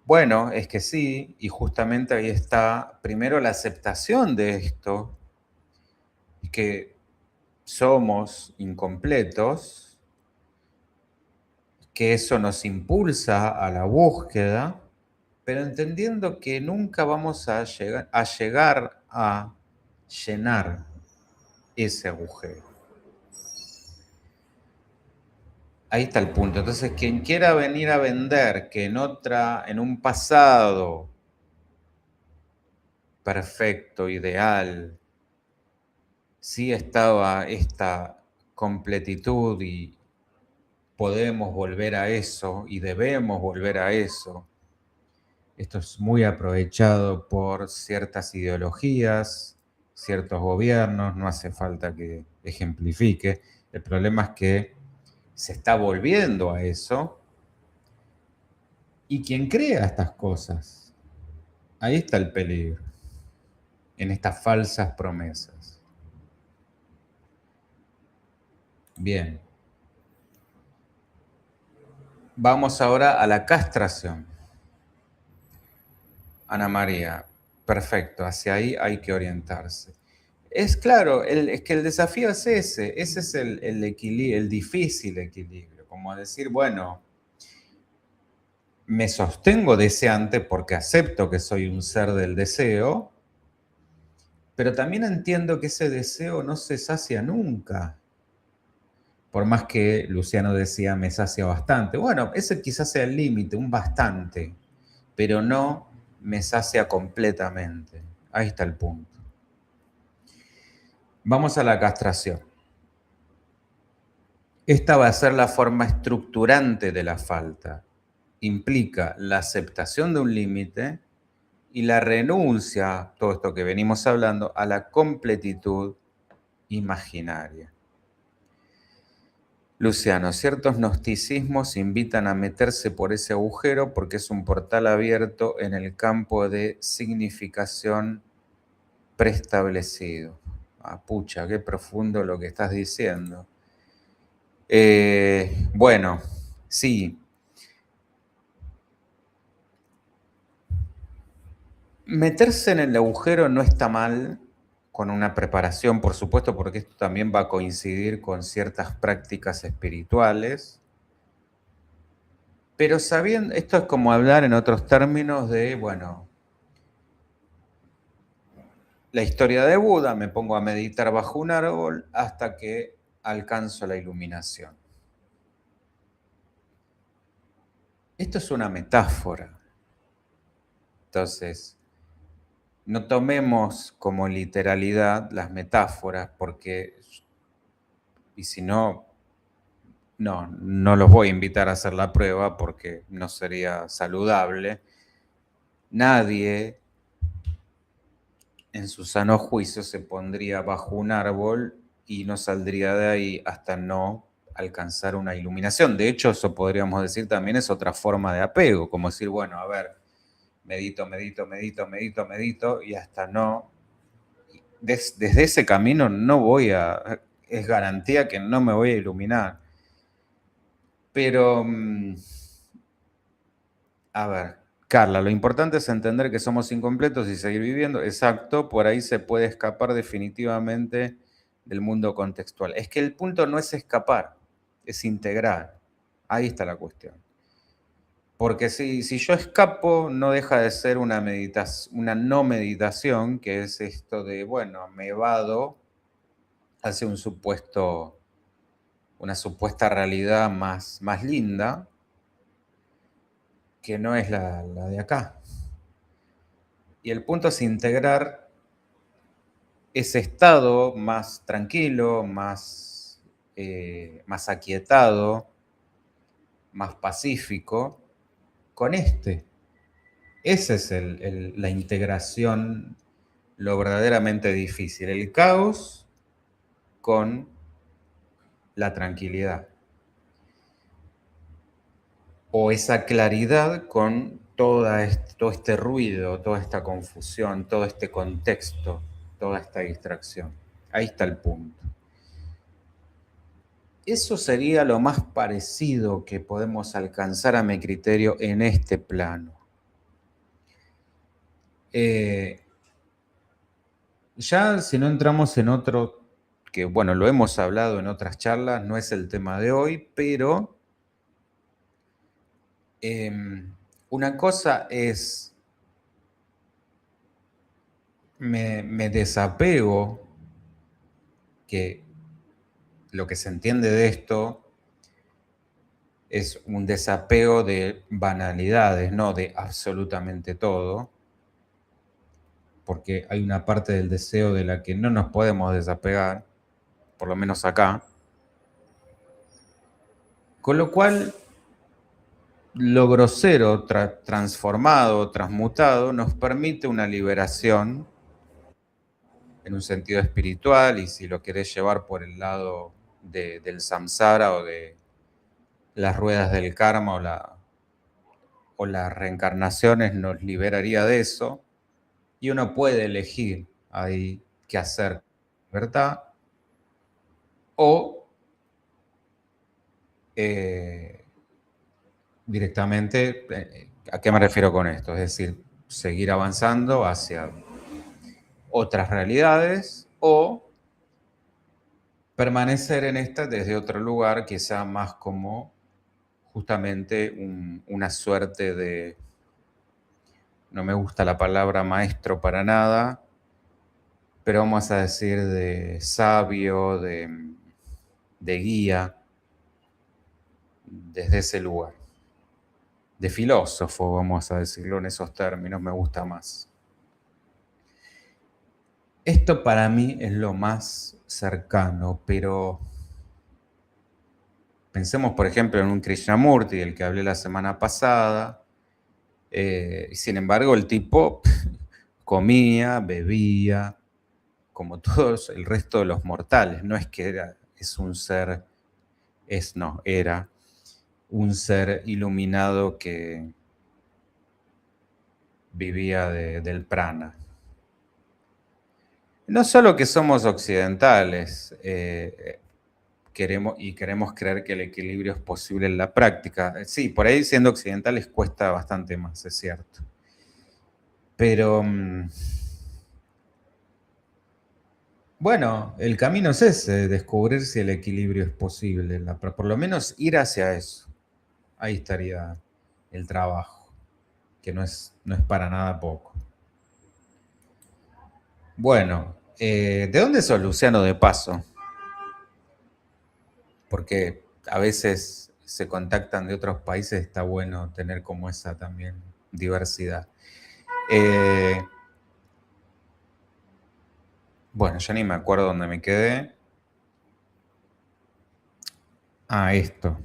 Bueno, es que sí, y justamente ahí está primero la aceptación de esto, que somos incompletos, que eso nos impulsa a la búsqueda, pero entendiendo que nunca vamos a llegar a llenar ese agujero. Ahí está el punto. Entonces, quien quiera venir a vender que en un pasado perfecto, ideal, sí estaba esta completitud y podemos volver a eso y debemos volver a eso. Esto es muy aprovechado por ciertas ideologías, ciertos gobiernos, no hace falta que ejemplifique. El problema es que se está volviendo a eso. ¿Y quién crea estas cosas? Ahí está el peligro, en estas falsas promesas. Bien. Vamos ahora a la castración. Ana María, Perfecto, hacia ahí hay que orientarse. Es claro, es que el desafío es ese es el equilibrio, el difícil equilibrio, como decir, bueno, me sostengo deseante porque acepto que soy un ser del deseo, pero también entiendo que ese deseo no se sacia nunca. Por más que Luciano decía me sacia bastante. Bueno, ese quizás sea el límite, un bastante, pero no me sacia completamente. Ahí está el punto. Vamos a la castración. Esta va a ser la forma estructurante de la falta. Implica la aceptación de un límite y la renuncia, todo esto que venimos hablando, a la completitud imaginaria. Luciano, ciertos gnosticismos invitan a meterse por ese agujero porque es un portal abierto en el campo de significación preestablecido. Ah, pucha, qué profundo lo que estás diciendo. Bueno, sí. Meterse en el agujero no está mal, con una preparación, por supuesto, porque esto también va a coincidir con ciertas prácticas espirituales. Pero sabiendo, esto es como hablar en otros términos de, bueno, la historia de Buda, me pongo a meditar bajo un árbol hasta que alcanzo la iluminación. Esto es una metáfora. Entonces, no tomemos como literalidad las metáforas porque, y si no, no los voy a invitar a hacer la prueba porque no sería saludable. Nadie en su sano juicio se pondría bajo un árbol y no saldría de ahí hasta no alcanzar una iluminación. De hecho, eso podríamos decir también es otra forma de apego, como decir, bueno, a ver, medito y hasta no. Desde ese camino no voy a, es garantía que no me voy a iluminar. Pero, a ver, Carla, lo importante es entender que somos incompletos y seguir viviendo. Exacto, por ahí se puede escapar definitivamente del mundo contextual. Es que el punto no es escapar, es integrar. Ahí está la cuestión. Porque si yo escapo, no deja de ser una no meditación, que es esto de, bueno, me evado hacia una supuesta realidad más linda, que no es la de acá. Y el punto es integrar ese estado más tranquilo, más aquietado, más pacífico, con este. Esa es la integración, lo verdaderamente difícil, el caos con la tranquilidad. O esa claridad con todo este ruido, toda esta confusión, todo este contexto, toda esta distracción. Ahí está el punto. Eso sería lo más parecido que podemos alcanzar a mi criterio en este plano. Ya si no entramos en otro, que bueno, lo hemos hablado en otras charlas, no es el tema de hoy, pero una cosa es, me desapego, que lo que se entiende de esto es un desapego de banalidades, no de absolutamente todo, porque hay una parte del deseo de la que no nos podemos desapegar, por lo menos acá. Con lo cual, lo grosero, transformado, transmutado, nos permite una liberación en un sentido espiritual, y si lo querés llevar por el lado del samsara o de las ruedas del karma o las reencarnaciones, nos liberaría de eso, y uno puede elegir ahí qué hacer, ¿verdad? O directamente, ¿a qué me refiero con esto? Es decir, seguir avanzando hacia otras realidades o permanecer en esta desde otro lugar, quizá más como justamente una suerte de, no me gusta la palabra maestro para nada, pero vamos a decir de sabio, de guía, desde ese lugar. De filósofo, vamos a decirlo en esos términos, me gusta más. Esto para mí es lo más cercano, pero pensemos, por ejemplo, en un Krishnamurti, del que hablé la semana pasada. Sin embargo, el tipo comía, bebía, como todos el resto de los mortales. No es que es un ser, no, era un ser iluminado que vivía del prana. No solo que somos occidentales, queremos creer que el equilibrio es posible en la práctica. Sí, por ahí siendo occidentales cuesta bastante más, es cierto. Pero bueno, el camino es ese, descubrir si el equilibrio es posible, por lo menos ir hacia eso. Ahí estaría el trabajo, que no es para nada poco. Bueno, ¿de dónde sos, Luciano, de paso? Porque a veces se contactan de otros países, está bueno tener como esa también diversidad. Eh, bueno, ya ni me acuerdo dónde me quedé. Ah, esto.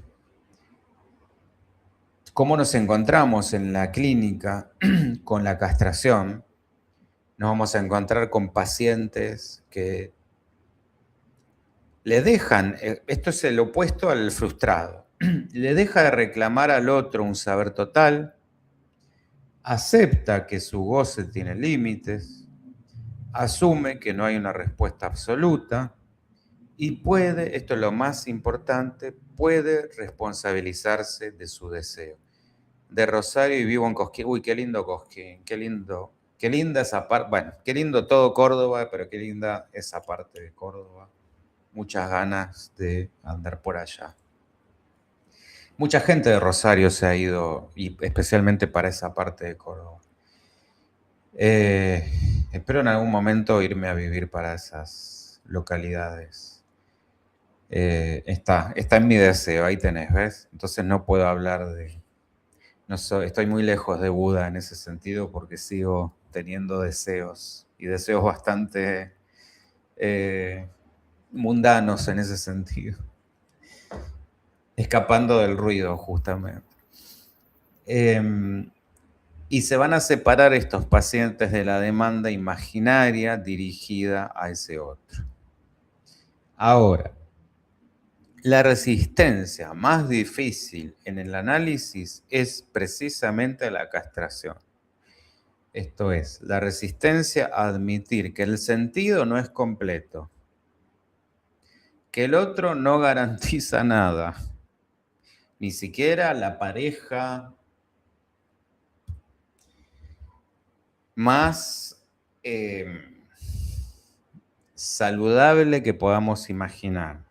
¿Cómo nos encontramos en la clínica con la castración? Nos vamos a encontrar con pacientes que le dejan, esto es el opuesto al frustrado, le deja de reclamar al otro un saber total, acepta que su goce tiene límites, asume que no hay una respuesta absoluta y puede, esto es lo más importante, puede responsabilizarse de su deseo. De Rosario y vivo en Cosquín. Uy, qué lindo Cosquín, qué linda esa parte, bueno, qué lindo todo Córdoba, pero qué linda esa parte de Córdoba. Muchas ganas de andar por allá. Mucha gente de Rosario se ha ido, y especialmente para esa parte de Córdoba. Espero en algún momento irme a vivir para esas localidades. Está en mi deseo, ahí tenés, ¿ves? Entonces no puedo hablar de... No estoy muy lejos de Buda en ese sentido porque sigo teniendo deseos y deseos bastante mundanos en ese sentido, escapando del ruido justamente. Y se van a separar estos pacientes de la demanda imaginaria dirigida a ese otro. Ahora, la resistencia más difícil en el análisis es precisamente la castración. Esto es, la resistencia a admitir que el sentido no es completo, que el otro no garantiza nada, ni siquiera la pareja más saludable que podamos imaginar,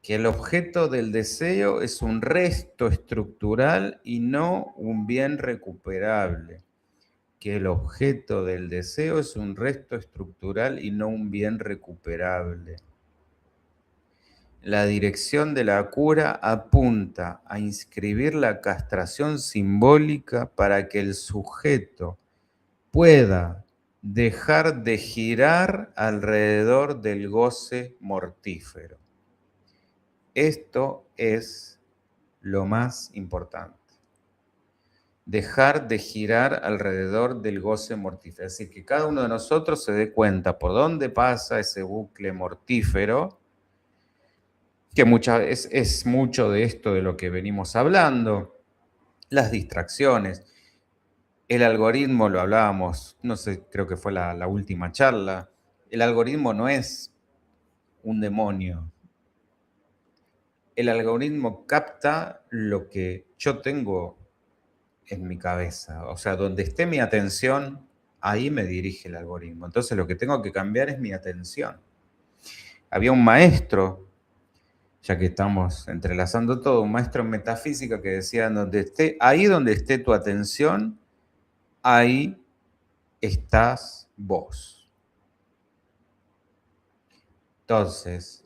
que el objeto del deseo es un resto estructural y no un bien recuperable, que el objeto del deseo es un resto estructural y no un bien recuperable. La dirección de la cura apunta a inscribir la castración simbólica para que el sujeto pueda dejar de girar alrededor del goce mortífero. Esto es lo más importante. Dejar de girar alrededor del goce mortífero. Es decir, que cada uno de nosotros se dé cuenta por dónde pasa ese bucle mortífero, que es mucho de esto de lo que venimos hablando, las distracciones, el algoritmo, lo hablábamos, no sé, creo que fue la última charla, el algoritmo no es un demonio. El algoritmo capta lo que yo tengo en mi cabeza. O sea, donde esté mi atención, ahí me dirige el algoritmo. Entonces lo que tengo que cambiar es mi atención. Había un maestro, ya que estamos entrelazando todo, un maestro en metafísica que decía, ahí donde esté tu atención, ahí estás vos. Entonces,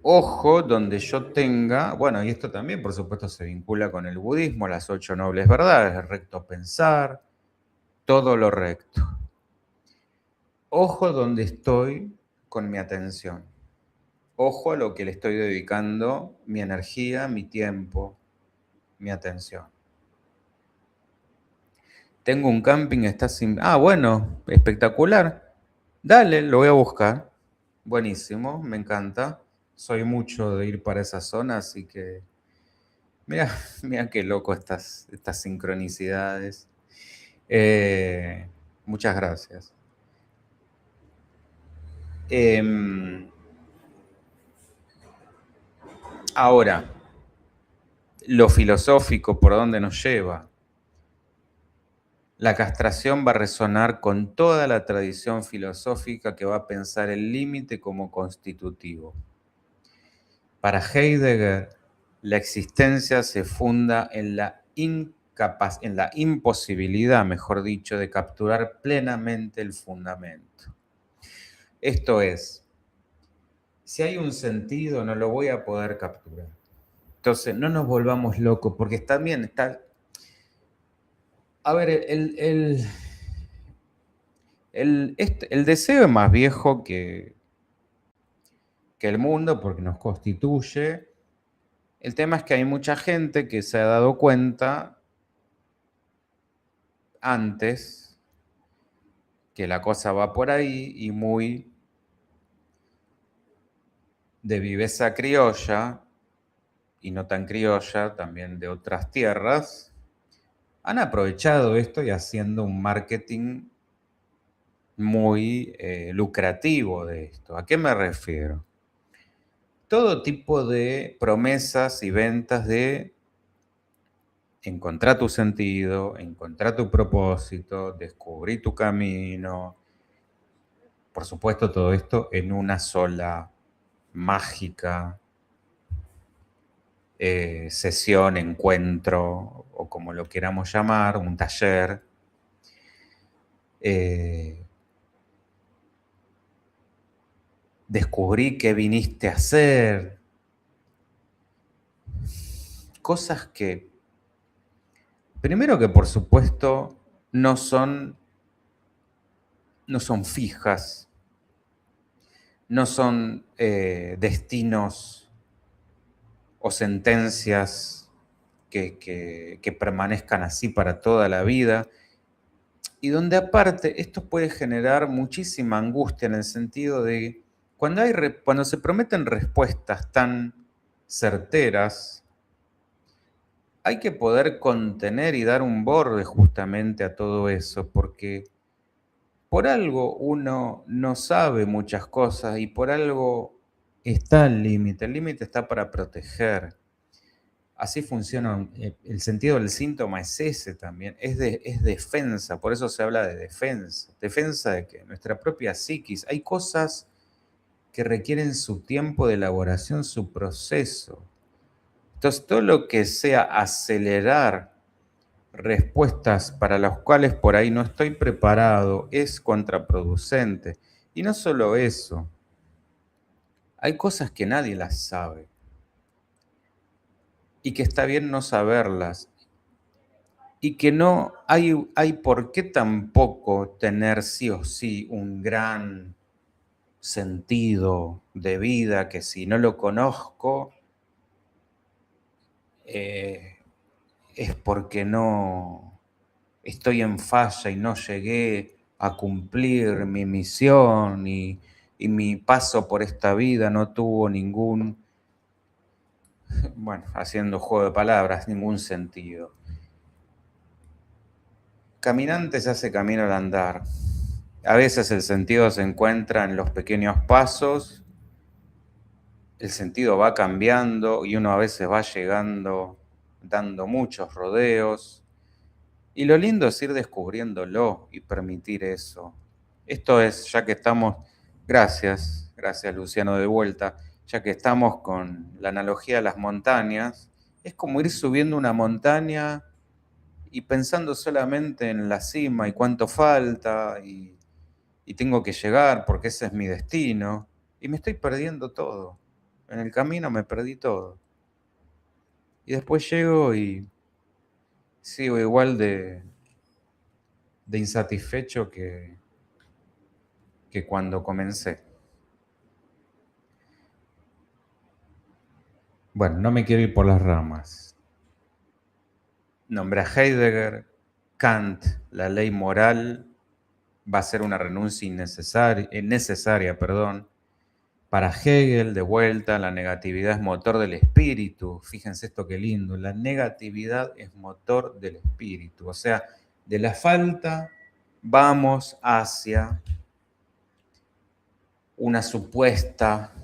ojo donde yo tenga, bueno, y esto también por supuesto se vincula con el budismo, las 8 nobles verdades, el recto pensar, todo lo recto. Ojo donde estoy con mi atención. Ojo a lo que le estoy dedicando mi energía, mi tiempo, mi atención. Tengo un camping, está sin... Ah, bueno, espectacular. Dale, lo voy a buscar. Buenísimo, me encanta. Soy mucho de ir para esa zona, así que... Mira, mira qué loco estas sincronicidades. Muchas gracias. Ahora, lo filosófico, ¿por dónde nos lleva? La castración va a resonar con toda la tradición filosófica que va a pensar el límite como constitutivo. Para Heidegger, la existencia se funda en la imposibilidad, mejor dicho, de capturar plenamente el fundamento. Esto es, si hay un sentido, no lo voy a poder capturar. Entonces, no nos volvamos locos, porque también está... A ver, el deseo es más viejo que el mundo porque nos constituye. El tema es que hay mucha gente que se ha dado cuenta antes que la cosa va por ahí y muy de viveza criolla y no tan criolla, también de otras tierras, han aprovechado esto y haciendo un marketing muy lucrativo de esto. ¿A qué me refiero? Todo tipo de promesas y ventas de encontrar tu sentido, encontrar tu propósito, descubrir tu camino. Por supuesto, todo esto en una sola mágica sesión, encuentro, o como lo queramos llamar, un taller. Descubrí qué viniste a hacer. Cosas que, primero que por supuesto, no son fijas, no son destinos o sentencias que permanezcan así para toda la vida, y donde aparte esto puede generar muchísima angustia en el sentido de cuando se prometen respuestas tan certeras, hay que poder contener y dar un borde justamente a todo eso, porque por algo uno no sabe muchas cosas y por algo está el límite está para proteger. Así funciona, el sentido del síntoma es ese también, es defensa, por eso se habla de defensa. Defensa de que nuestra propia psiquis, hay cosas que requieren su tiempo de elaboración, su proceso. Entonces, todo lo que sea acelerar respuestas para las cuales por ahí no estoy preparado es contraproducente. Y no solo eso, hay cosas que nadie las sabe y que está bien no saberlas y que no hay por qué tampoco tener sí o sí un gran sentido de vida que si no lo conozco es porque no estoy en falla y no llegué a cumplir mi misión y mi paso por esta vida no tuvo ningún, bueno, haciendo juego de palabras, ningún sentido. Caminante se hace camino al andar. A veces el sentido se encuentra en los pequeños pasos, el sentido va cambiando y uno a veces va llegando dando muchos rodeos. Y lo lindo es ir descubriéndolo y permitir eso. Esto es, ya que estamos, gracias Luciano de vuelta, ya que estamos con la analogía de las montañas, es como ir subiendo una montaña y pensando solamente en la cima y cuánto falta y tengo que llegar porque ese es mi destino y me estoy perdiendo todo. En el camino me perdí todo. Y después llego y sigo igual de insatisfecho que cuando comencé. Bueno, no me quiero ir por las ramas. Nombré a Heidegger, Kant, la ley moral va a ser una renuncia necesaria, perdón. Para Hegel, de vuelta, la negatividad es motor del espíritu. Fíjense esto qué lindo. La negatividad es motor del espíritu. O sea, de la falta vamos hacia una supuesta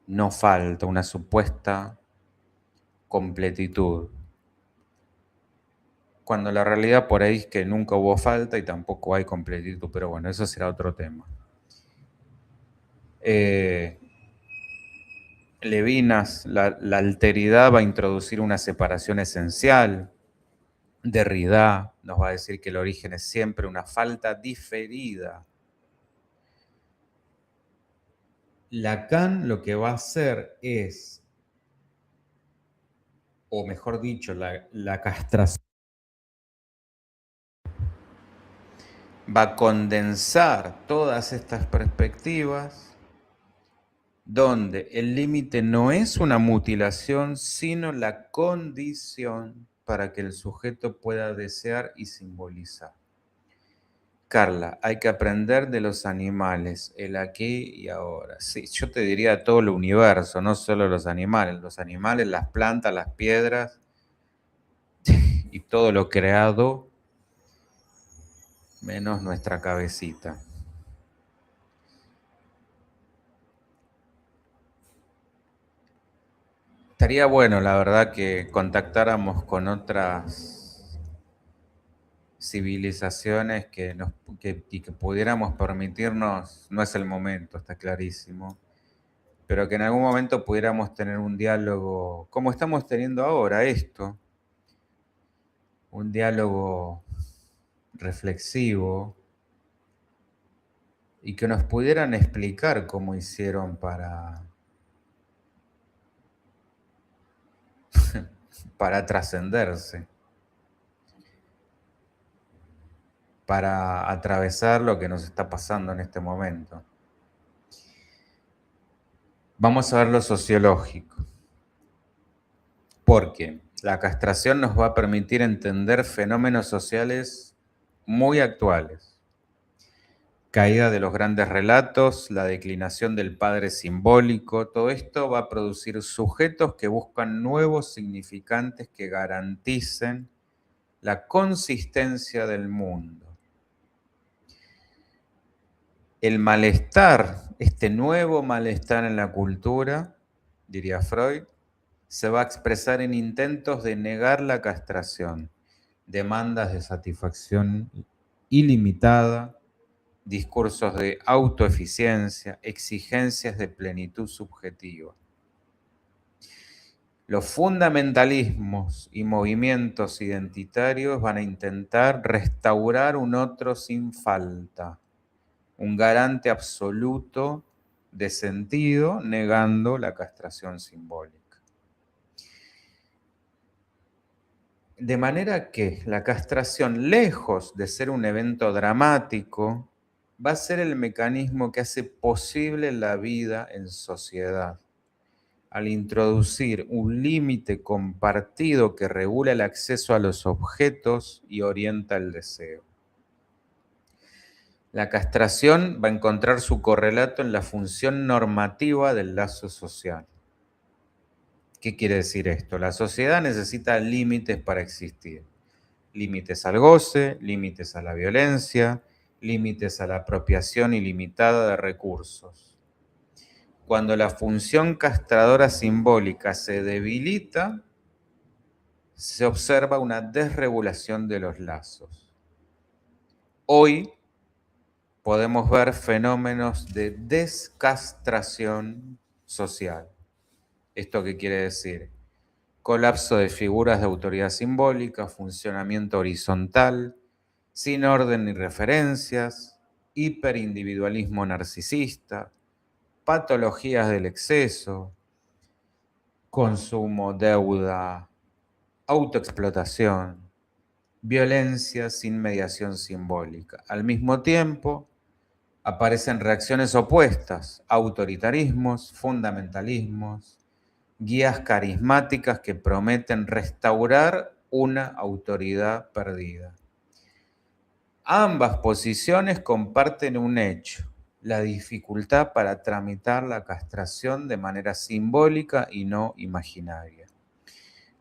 no falta, una supuesta completitud. Cuando la realidad por ahí es que nunca hubo falta y tampoco hay completitud, pero bueno, eso será otro tema. Levinas, la alteridad va a introducir una separación esencial. Derrida nos va a decir que el origen es siempre una falta diferida. Lacan lo que va a hacer es, o mejor dicho, la castración va a condensar todas estas perspectivas donde el límite no es una mutilación, sino la condición para que el sujeto pueda desear y simbolizar. Carla, hay que aprender de los animales, el aquí y ahora. Sí, yo te diría todo el universo, no solo los animales, las plantas, las piedras y todo lo creado, menos nuestra cabecita. Estaría bueno, la verdad, que contactáramos con otras civilizaciones y que pudiéramos permitirnos, no es el momento, está clarísimo, pero que en algún momento pudiéramos tener un diálogo, como estamos teniendo ahora, un diálogo reflexivo y que nos pudieran explicar cómo hicieron para trascenderse, para atravesar lo que nos está pasando en este momento. Vamos a ver lo sociológico, porque la castración nos va a permitir entender fenómenos sociales muy actuales. Caída de los grandes relatos, la declinación del padre simbólico, todo esto va a producir sujetos que buscan nuevos significantes que garanticen la consistencia del mundo. El malestar, este nuevo malestar en la cultura, diría Freud, se va a expresar en intentos de negar la castración, demandas de satisfacción ilimitada, discursos de autoeficiencia, exigencias de plenitud subjetiva. Los fundamentalismos y movimientos identitarios van a intentar restaurar un otro sin falta, un garante absoluto de sentido, negando la castración simbólica. De manera que la castración, lejos de ser un evento dramático, va a ser el mecanismo que hace posible la vida en sociedad. Al introducir un límite compartido que regula el acceso a los objetos y orienta el deseo. La castración va a encontrar su correlato en la función normativa del lazo social. ¿Qué quiere decir esto? La sociedad necesita límites para existir. Límites al goce, límites a la violencia, límites a la apropiación ilimitada de recursos. Cuando la función castradora simbólica se debilita, se observa una desregulación de los lazos. Hoy podemos ver fenómenos de descastración social. ¿Esto qué quiere decir? Colapso de figuras de autoridad simbólica, funcionamiento horizontal, sin orden ni referencias, hiperindividualismo narcisista, patologías del exceso, consumo, deuda, autoexplotación, violencia sin mediación simbólica. Al mismo tiempo, aparecen reacciones opuestas, autoritarismos, fundamentalismos, guías carismáticas que prometen restaurar una autoridad perdida. Ambas posiciones comparten un hecho, la dificultad para tramitar la castración de manera simbólica y no imaginaria.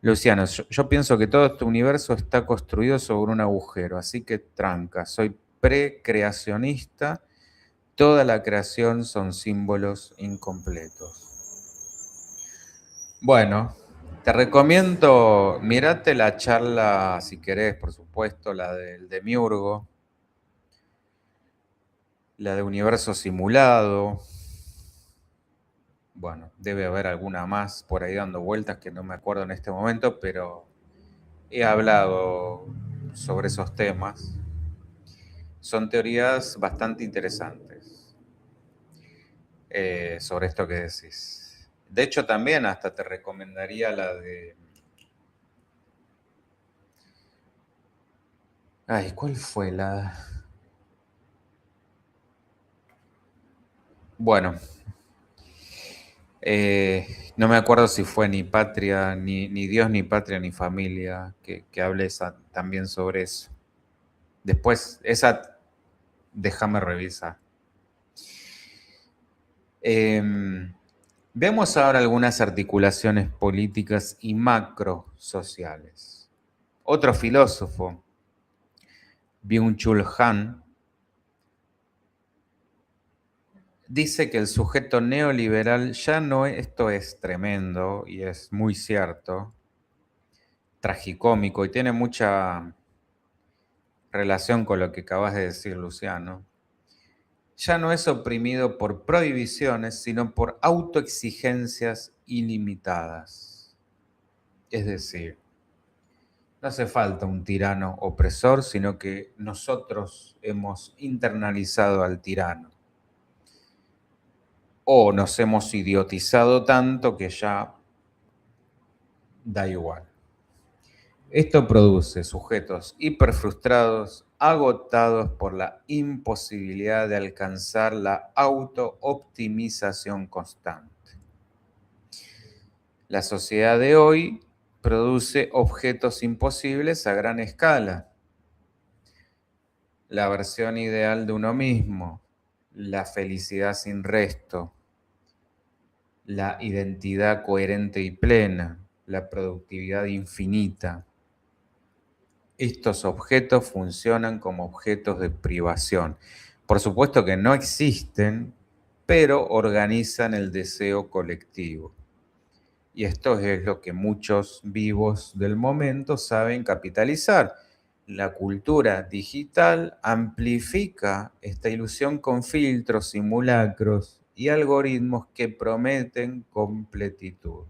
Luciano, yo pienso que todo este universo está construido sobre un agujero, así que tranca, soy precreacionista, toda la creación son símbolos incompletos. Bueno, te recomiendo, mirate la charla, si querés, por supuesto, la del Demiurgo, la de Universo Simulado. Bueno, debe haber alguna más por ahí dando vueltas que no me acuerdo en este momento, pero he hablado sobre esos temas. Son teorías bastante interesantes sobre esto que decís. De hecho, también hasta te recomendaría la de... Ay, ¿cuál fue la...? Bueno, no me acuerdo si fue ni patria, ni Dios, ni patria, ni familia, que hable también sobre eso. Después, esa, déjame revisar. Vemos ahora algunas articulaciones políticas y macro sociales. Otro filósofo, Byung-Chul Han, dice que el sujeto neoliberal ya no es, esto es tremendo y es muy cierto, tragicómico y tiene mucha relación con lo que acabas de decir, Luciano, ya no es oprimido por prohibiciones, sino por autoexigencias ilimitadas. Es decir, no hace falta un tirano opresor, sino que nosotros hemos internalizado al tirano. O nos hemos idiotizado tanto que ya da igual. Esto produce sujetos hiperfrustrados, agotados por la imposibilidad de alcanzar la auto-optimización constante. La sociedad de hoy produce objetos imposibles a gran escala. La versión ideal de uno mismo, la felicidad sin resto, la identidad coherente y plena, la productividad infinita. Estos objetos funcionan como objetos de privación. Por supuesto que no existen, pero organizan el deseo colectivo. Y esto es lo que muchos vivos del momento saben capitalizar. La cultura digital amplifica esta ilusión con filtros, simulacros y algoritmos que prometen completitud.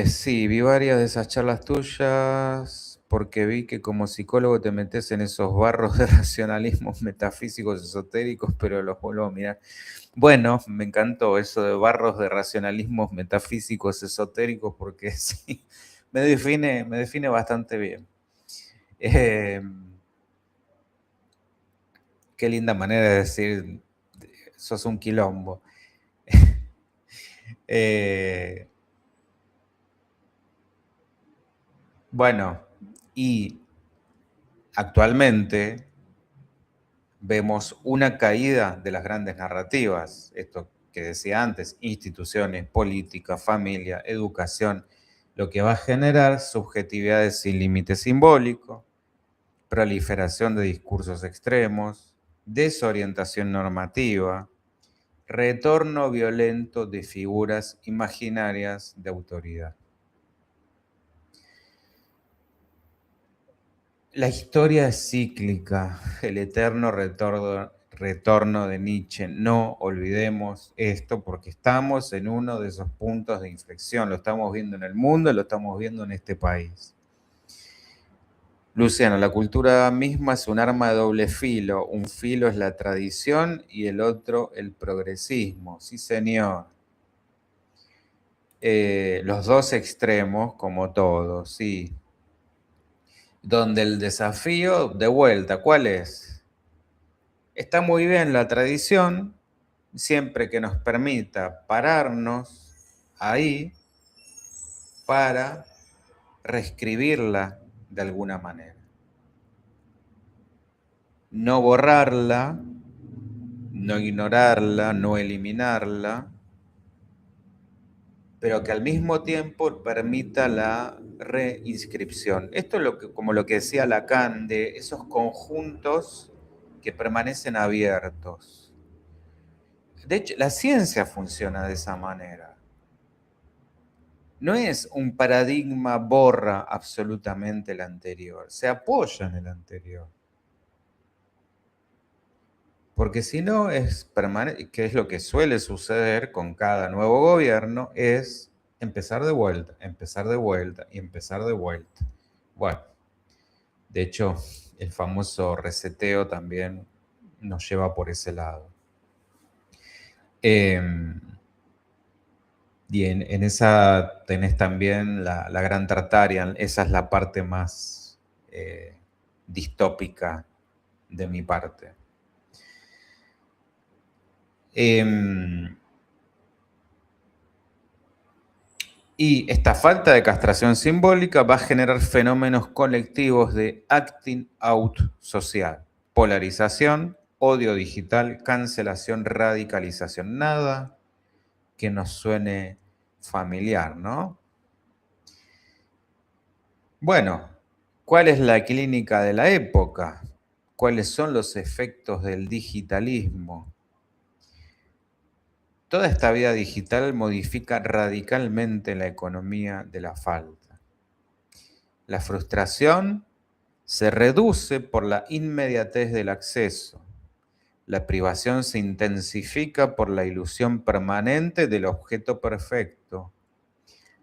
Sí, vi varias de esas charlas tuyas porque vi que como psicólogo te metes en esos barros de racionalismos metafísicos esotéricos, pero los vuelvo a mirar. Bueno, me encantó eso de barros de racionalismos metafísicos esotéricos porque sí, me define bastante bien. Eh, Qué linda manera de decir, sos un quilombo. Eh, bueno, y actualmente vemos una caída de las grandes narrativas, esto que decía antes, instituciones, política, familia, educación, lo que va a generar subjetividades sin límite simbólico, proliferación de discursos extremos, desorientación normativa, retorno violento de figuras imaginarias de autoridad. La historia es cíclica, el eterno retorno de Nietzsche. No olvidemos esto porque estamos en uno de esos puntos de inflexión. Lo estamos viendo en el mundo, lo estamos viendo en este país. Luciano, la cultura misma es un arma de doble filo. Un filo es la tradición y el otro el progresismo. Sí, señor. Los dos extremos, como todos, sí. Donde el desafío, de vuelta, ¿cuál es? Está muy bien la tradición, siempre que nos permita pararnos ahí para reescribirla de alguna manera. No borrarla, no ignorarla, no eliminarla, pero que al mismo tiempo permita la reinscripción. Esto es como lo que decía Lacan, de esos conjuntos que permanecen abiertos. De hecho, la ciencia funciona de esa manera. No es un paradigma borra absolutamente el anterior, se apoya en el anterior. Porque si no, es permanente, que es lo que suele suceder con cada nuevo gobierno, es empezar de vuelta, empezar de vuelta y empezar de vuelta. Bueno, de hecho, el famoso reseteo también nos lleva por ese lado. Y en esa tenés también la Gran Tartarian, esa es la parte más distópica de mi parte. Y esta falta de castración simbólica va a generar fenómenos colectivos de acting out social, polarización, odio digital, cancelación, radicalización. Nada que nos suene familiar, ¿no? Bueno, ¿cuál es la clínica de la época? ¿Cuáles son los efectos del digitalismo? Toda esta vida digital modifica radicalmente la economía de la falta. La frustración se reduce por la inmediatez del acceso. La privación se intensifica por la ilusión permanente del objeto perfecto.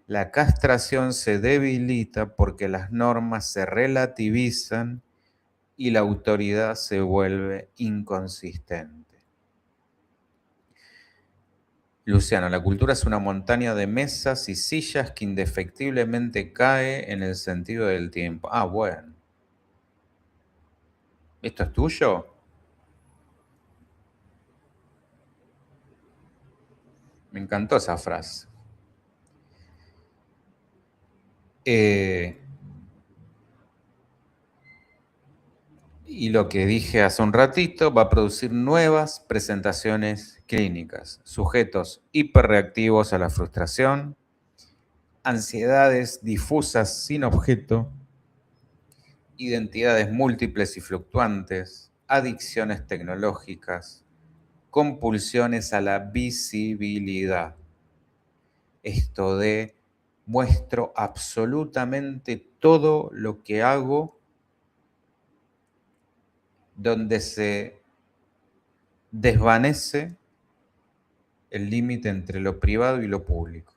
La castración se debilita porque las normas se relativizan y la autoridad se vuelve inconsistente. Luciano, la cultura es una montaña de mesas y sillas que indefectiblemente cae en el sentido del tiempo. Ah, bueno. ¿Esto es tuyo? Me encantó esa frase. Y lo que dije hace un ratito, va a producir nuevas presentaciones clínicas, sujetos hiperreactivos a la frustración, ansiedades difusas sin objeto, identidades múltiples y fluctuantes, adicciones tecnológicas, compulsiones a la visibilidad. Esto de muestro absolutamente todo lo que hago, donde se desvanece el límite entre lo privado y lo público.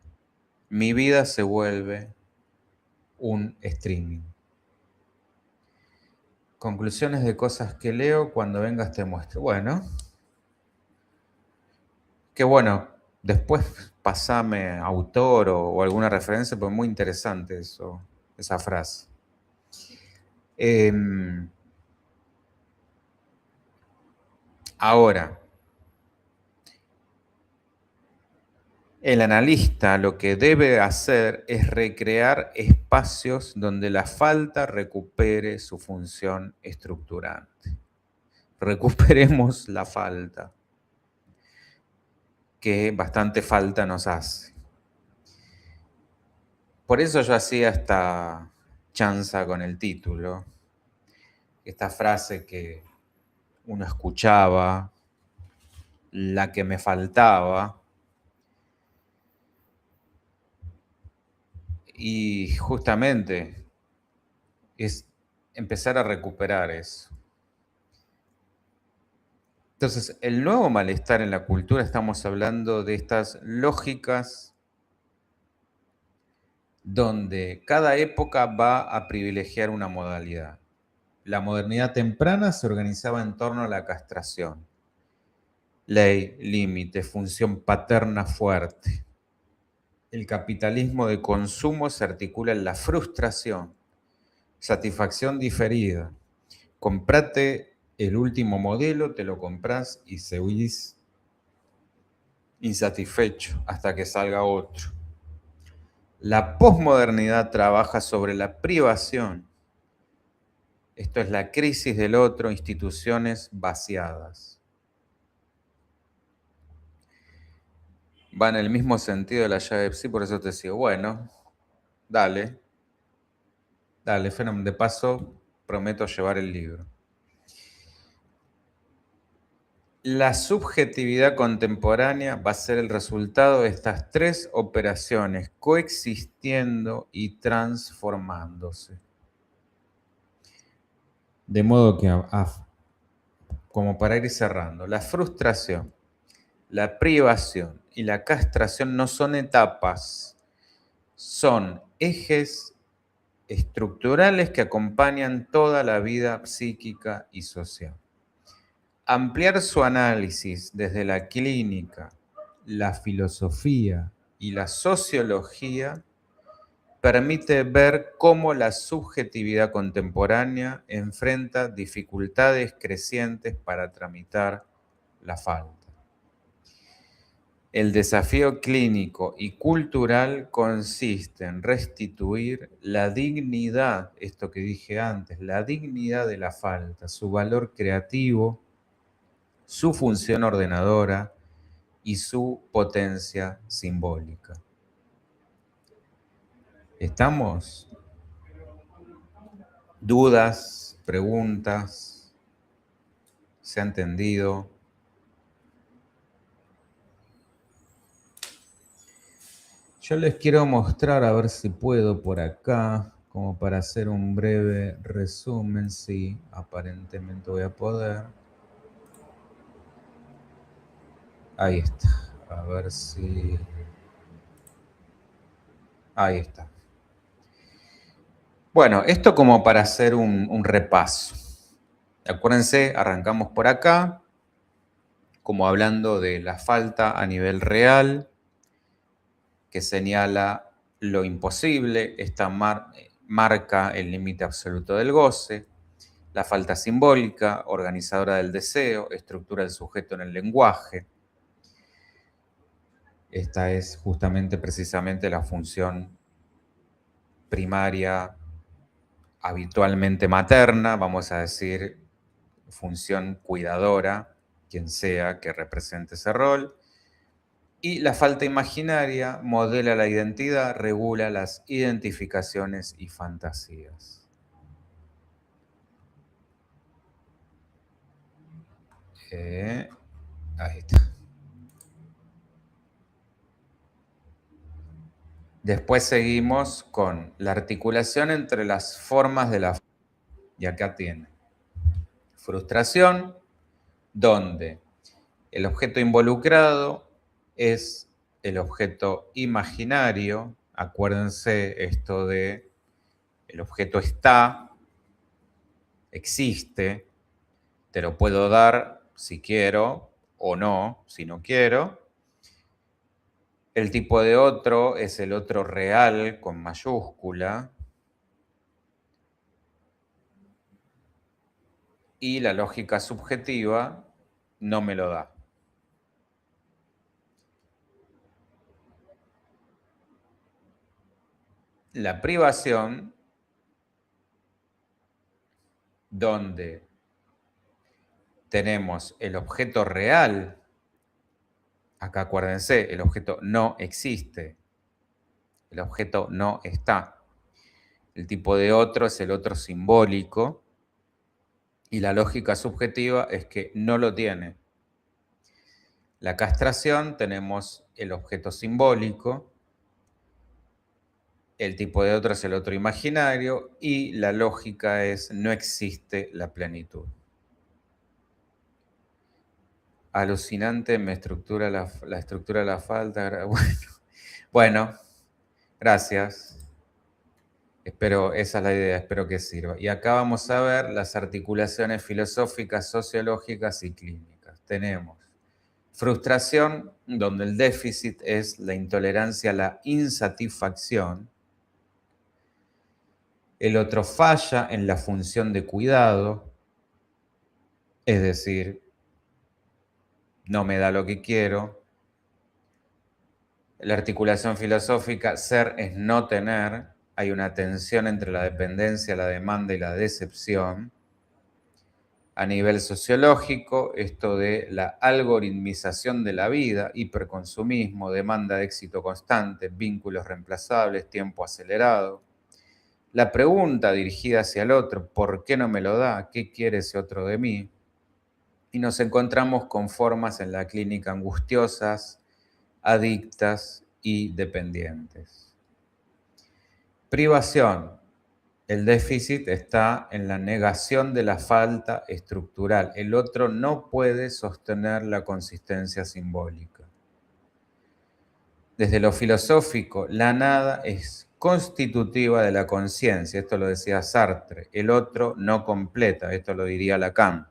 Mi vida se vuelve un streaming. Conclusiones de cosas que leo, cuando vengas te muestro. Bueno, qué bueno. Después pasame autor o alguna referencia, porque es muy interesante eso, esa frase. Ahora, el analista lo que debe hacer es recrear espacios donde la falta recupere su función estructurante. Recuperemos la falta, que bastante falta nos hace. Por eso yo hacía esta chanza con el título, esta frase que uno escuchaba la que me faltaba. Y justamente es empezar a recuperar eso. Entonces, el nuevo malestar en la cultura, estamos hablando de estas lógicas donde cada época va a privilegiar una modalidad. La modernidad temprana se organizaba en torno a la castración. Ley, límite, función paterna fuerte. El capitalismo de consumo se articula en la frustración, satisfacción diferida. Comprate el último modelo, te lo compras y seguís insatisfecho hasta que salga otro. La posmodernidad trabaja sobre la privación. Esto es la crisis del otro, instituciones vaciadas. Va en el mismo sentido de la llave de Psi, por eso te digo, bueno, dale, fenómeno. De paso, prometo llevar el libro. La subjetividad contemporánea va a ser el resultado de estas tres operaciones, coexistiendo y transformándose. De modo que, como para ir cerrando, la frustración, la privación y la castración no son etapas, son ejes estructurales que acompañan toda la vida psíquica y social. Ampliar su análisis desde la clínica, la filosofía y la sociología permite ver cómo la subjetividad contemporánea enfrenta dificultades crecientes para tramitar la falta. El desafío clínico y cultural consiste en restituir la dignidad, esto que dije antes, la dignidad de la falta, su valor creativo, su función ordenadora y su potencia simbólica. ¿Estamos? ¿Dudas? ¿Preguntas? ¿Se ha entendido? Yo les quiero mostrar, a ver si puedo por acá, como para hacer un breve resumen. Sí, aparentemente voy a poder. Ahí está. A ver si... Ahí está. Bueno, esto como para hacer un repaso. Acuérdense, arrancamos por acá, como hablando de la falta a nivel real, que señala lo imposible, esta marca el límite absoluto del goce, la falta simbólica, organizadora del deseo, estructura el sujeto en el lenguaje. Esta es justamente precisamente la función primaria, habitualmente materna, vamos a decir, función cuidadora, quien sea que represente ese rol. Y la falta imaginaria modela la identidad, regula las identificaciones y fantasías. Ahí está. Después seguimos con la articulación entre las formas de la... Y acá tiene frustración, donde el objeto involucrado es el objeto imaginario. Acuérdense esto de el objeto está, existe, te lo puedo dar si quiero o no, si no quiero. El tipo de otro es el otro real con mayúscula. Y la lógica subjetiva no me lo da. La privación, donde tenemos el objeto real, acá acuérdense, el objeto no existe, el objeto no está. El tipo de otro es el otro simbólico y la lógica subjetiva es que no lo tiene. La castración, tenemos el objeto simbólico, el tipo de otro es el otro imaginario y la lógica es no existe la plenitud. Alucinante, me estructura la estructura de la falta. Bueno, gracias. Espero, esa es la idea, espero que sirva. Y acá vamos a ver las articulaciones filosóficas, sociológicas y clínicas. Tenemos frustración, donde el déficit es la intolerancia a la insatisfacción. El otro falla en la función de cuidado, es decir, no me da lo que quiero. La articulación filosófica, ser es no tener. Hay una tensión entre la dependencia, la demanda y la decepción. A nivel sociológico, esto de la algoritmización de la vida, hiperconsumismo, demanda de éxito constante, vínculos reemplazables, tiempo acelerado. La pregunta dirigida hacia el otro, ¿por qué no me lo da? ¿Qué quiere ese otro de mí? Y nos encontramos con formas en la clínica angustiosas, adictas y dependientes. Privación. El déficit está en la negación de la falta estructural. El otro no puede sostener la consistencia simbólica. Desde lo filosófico, la nada es constitutiva de la conciencia. Esto lo decía Sartre. El otro no completa. Esto lo diría Lacan.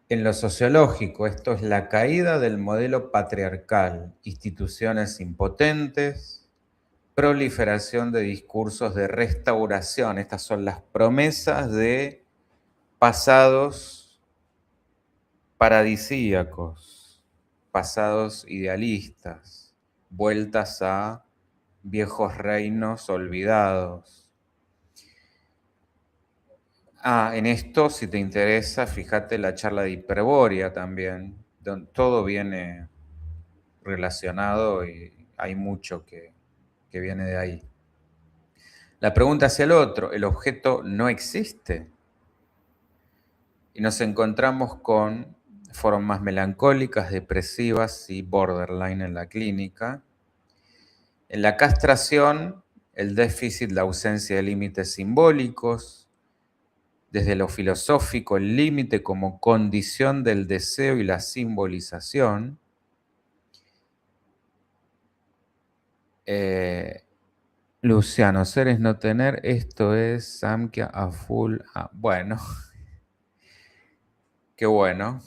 En lo sociológico, esto es la caída del modelo patriarcal, instituciones impotentes, proliferación de discursos de restauración. Estas son las promesas de pasados paradisíacos, pasados idealistas, vueltas a viejos reinos olvidados. En esto, si te interesa, fíjate la charla de Hiperbórea también, donde todo viene relacionado y hay mucho que viene de ahí. La pregunta hacia el otro, el objeto no existe. Y nos encontramos con formas melancólicas, depresivas y borderline en la clínica. En la castración, el déficit, la ausencia de límites simbólicos. Desde lo filosófico, el límite como condición del deseo y la simbolización. Luciano, ser es no tener, esto es Samkhya a full. Bueno, qué bueno.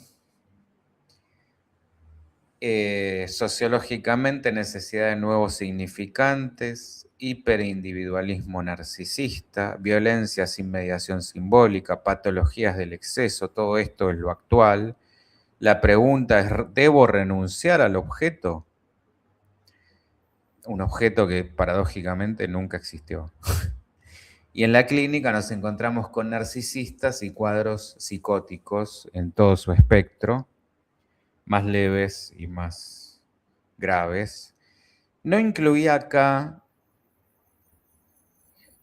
Sociológicamente, necesidad de nuevos significantes, hiperindividualismo narcisista, violencia sin mediación simbólica, patologías del exceso, todo esto es lo actual. La pregunta es, ¿debo renunciar al objeto? Un objeto que paradójicamente nunca existió. Y en la clínica nos encontramos con narcisistas y cuadros psicóticos en todo su espectro, más leves y más graves. No incluía acá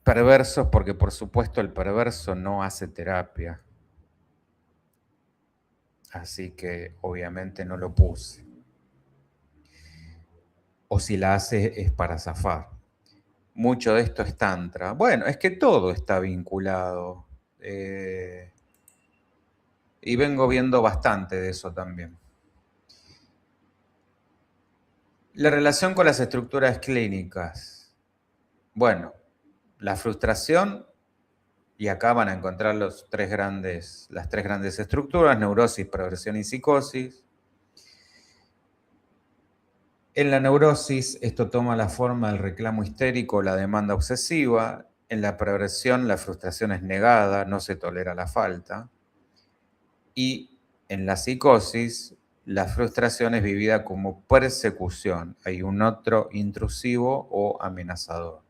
perversos porque por supuesto el perverso no hace terapia. Así que obviamente no lo puse. O si la hace es para zafar. Mucho de esto es tantra. Bueno, es que todo está vinculado. Y vengo viendo bastante de eso también. La relación con las estructuras clínicas. Bueno, la frustración, y acá van a encontrar las tres grandes estructuras: neurosis, progresión y psicosis. En la neurosis, esto toma la forma del reclamo histérico o la demanda obsesiva. En la progresión, la frustración es negada, no se tolera la falta. Y en la psicosis, la frustración es vivida como persecución. Hay un otro intrusivo o amenazador.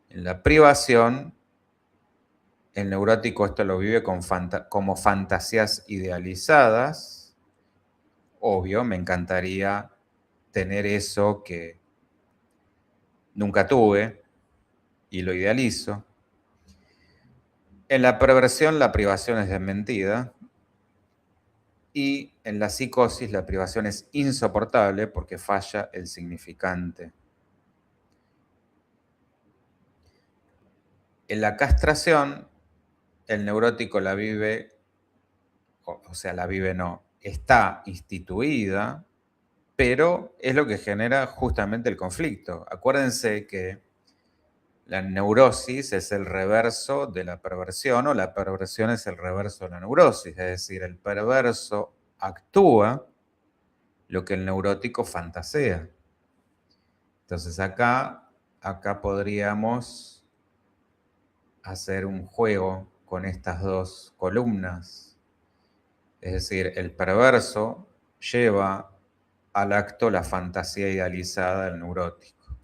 En la privación, el neurótico esto lo vive como fantasías idealizadas. Obvio, me encantaría tener eso que nunca tuve y lo idealizo. En la perversión, la privación es desmentida. Y en la psicosis la privación es insoportable porque falla el significante. En la castración, el neurótico la vive, o sea, la vive no, está instituida, pero es lo que genera justamente el conflicto. Acuérdense que la neurosis es el reverso de la perversión o la perversión es el reverso de la neurosis, es decir, el perverso actúa lo que el neurótico fantasea. Entonces acá podríamos hacer un juego con estas dos columnas. Es decir, el perverso lleva al acto la fantasía idealizada del neurótico.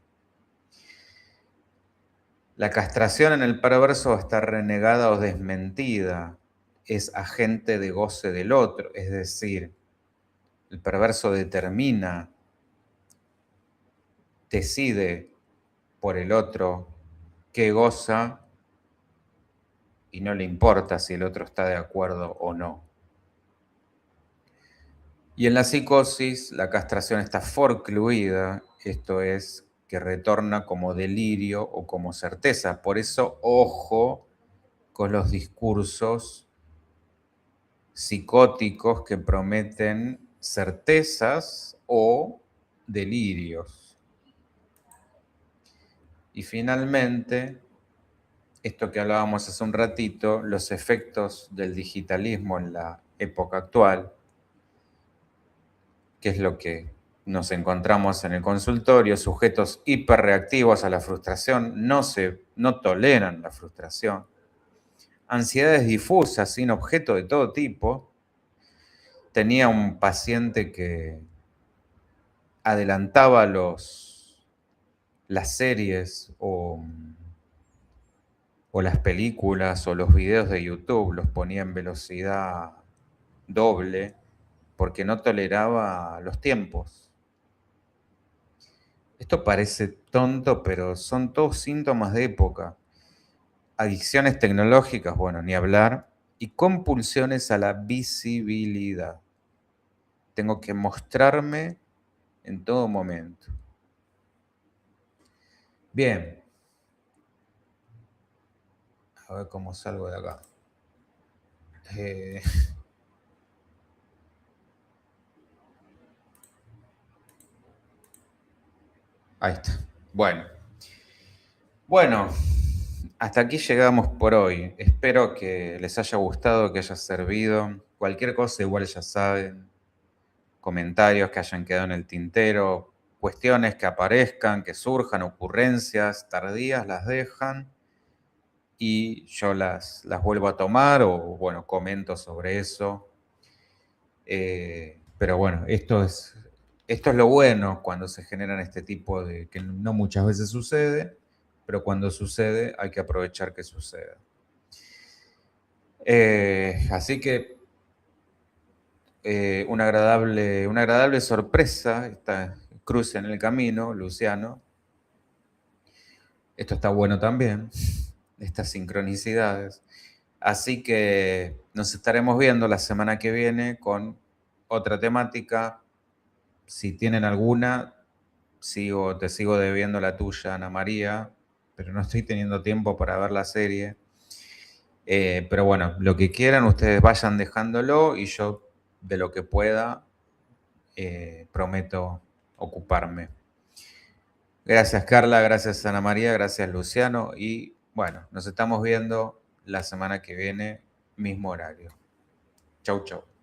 La castración en el perverso va a estar renegada o desmentida. Es agente de goce del otro, es decir, el perverso determina, decide por el otro qué goza y no le importa si el otro está de acuerdo o no. Y en la psicosis la castración está forcluida, esto es, que retorna como delirio o como certeza. Por eso, ojo con los discursos psicóticos que prometen certezas o delirios. Y finalmente, esto que hablábamos hace un ratito, los efectos del digitalismo en la época actual, que es lo que nos encontramos en el consultorio, sujetos hiperreactivos a la frustración, no toleran la frustración, ansiedades difusas sin objeto de todo tipo. Tenía un paciente que adelantaba las series o las películas o los videos de YouTube, los ponía en velocidad doble porque no toleraba los tiempos. Esto parece tonto, pero son todos síntomas de época. Adicciones tecnológicas, bueno, ni hablar, y compulsiones a la visibilidad. Tengo que mostrarme en todo momento. Bien. A ver cómo salgo de acá. Ahí está. Bueno, hasta aquí llegamos por hoy. Espero que les haya gustado, que haya servido. Cualquier cosa igual ya saben. Comentarios que hayan quedado en el tintero, cuestiones que aparezcan, que surjan, ocurrencias tardías, las dejan y yo las vuelvo a tomar o, bueno, comento sobre eso. Pero bueno, esto es lo bueno cuando se generan este tipo de, que no muchas veces sucede, pero cuando sucede hay que aprovechar que suceda. Así que una agradable sorpresa, esta cruce en el camino, Luciano. Esto está bueno también, estas sincronicidades. Así que nos estaremos viendo la semana que viene con otra temática. Si tienen alguna, te sigo debiendo la tuya, Ana María, pero no estoy teniendo tiempo para ver la serie. Pero bueno, lo que quieran, ustedes vayan dejándolo y yo, de lo que pueda, prometo ocuparme. Gracias, Carla, gracias, Ana María, gracias, Luciano, y bueno, nos estamos viendo la semana que viene, mismo horario. Chau, chau.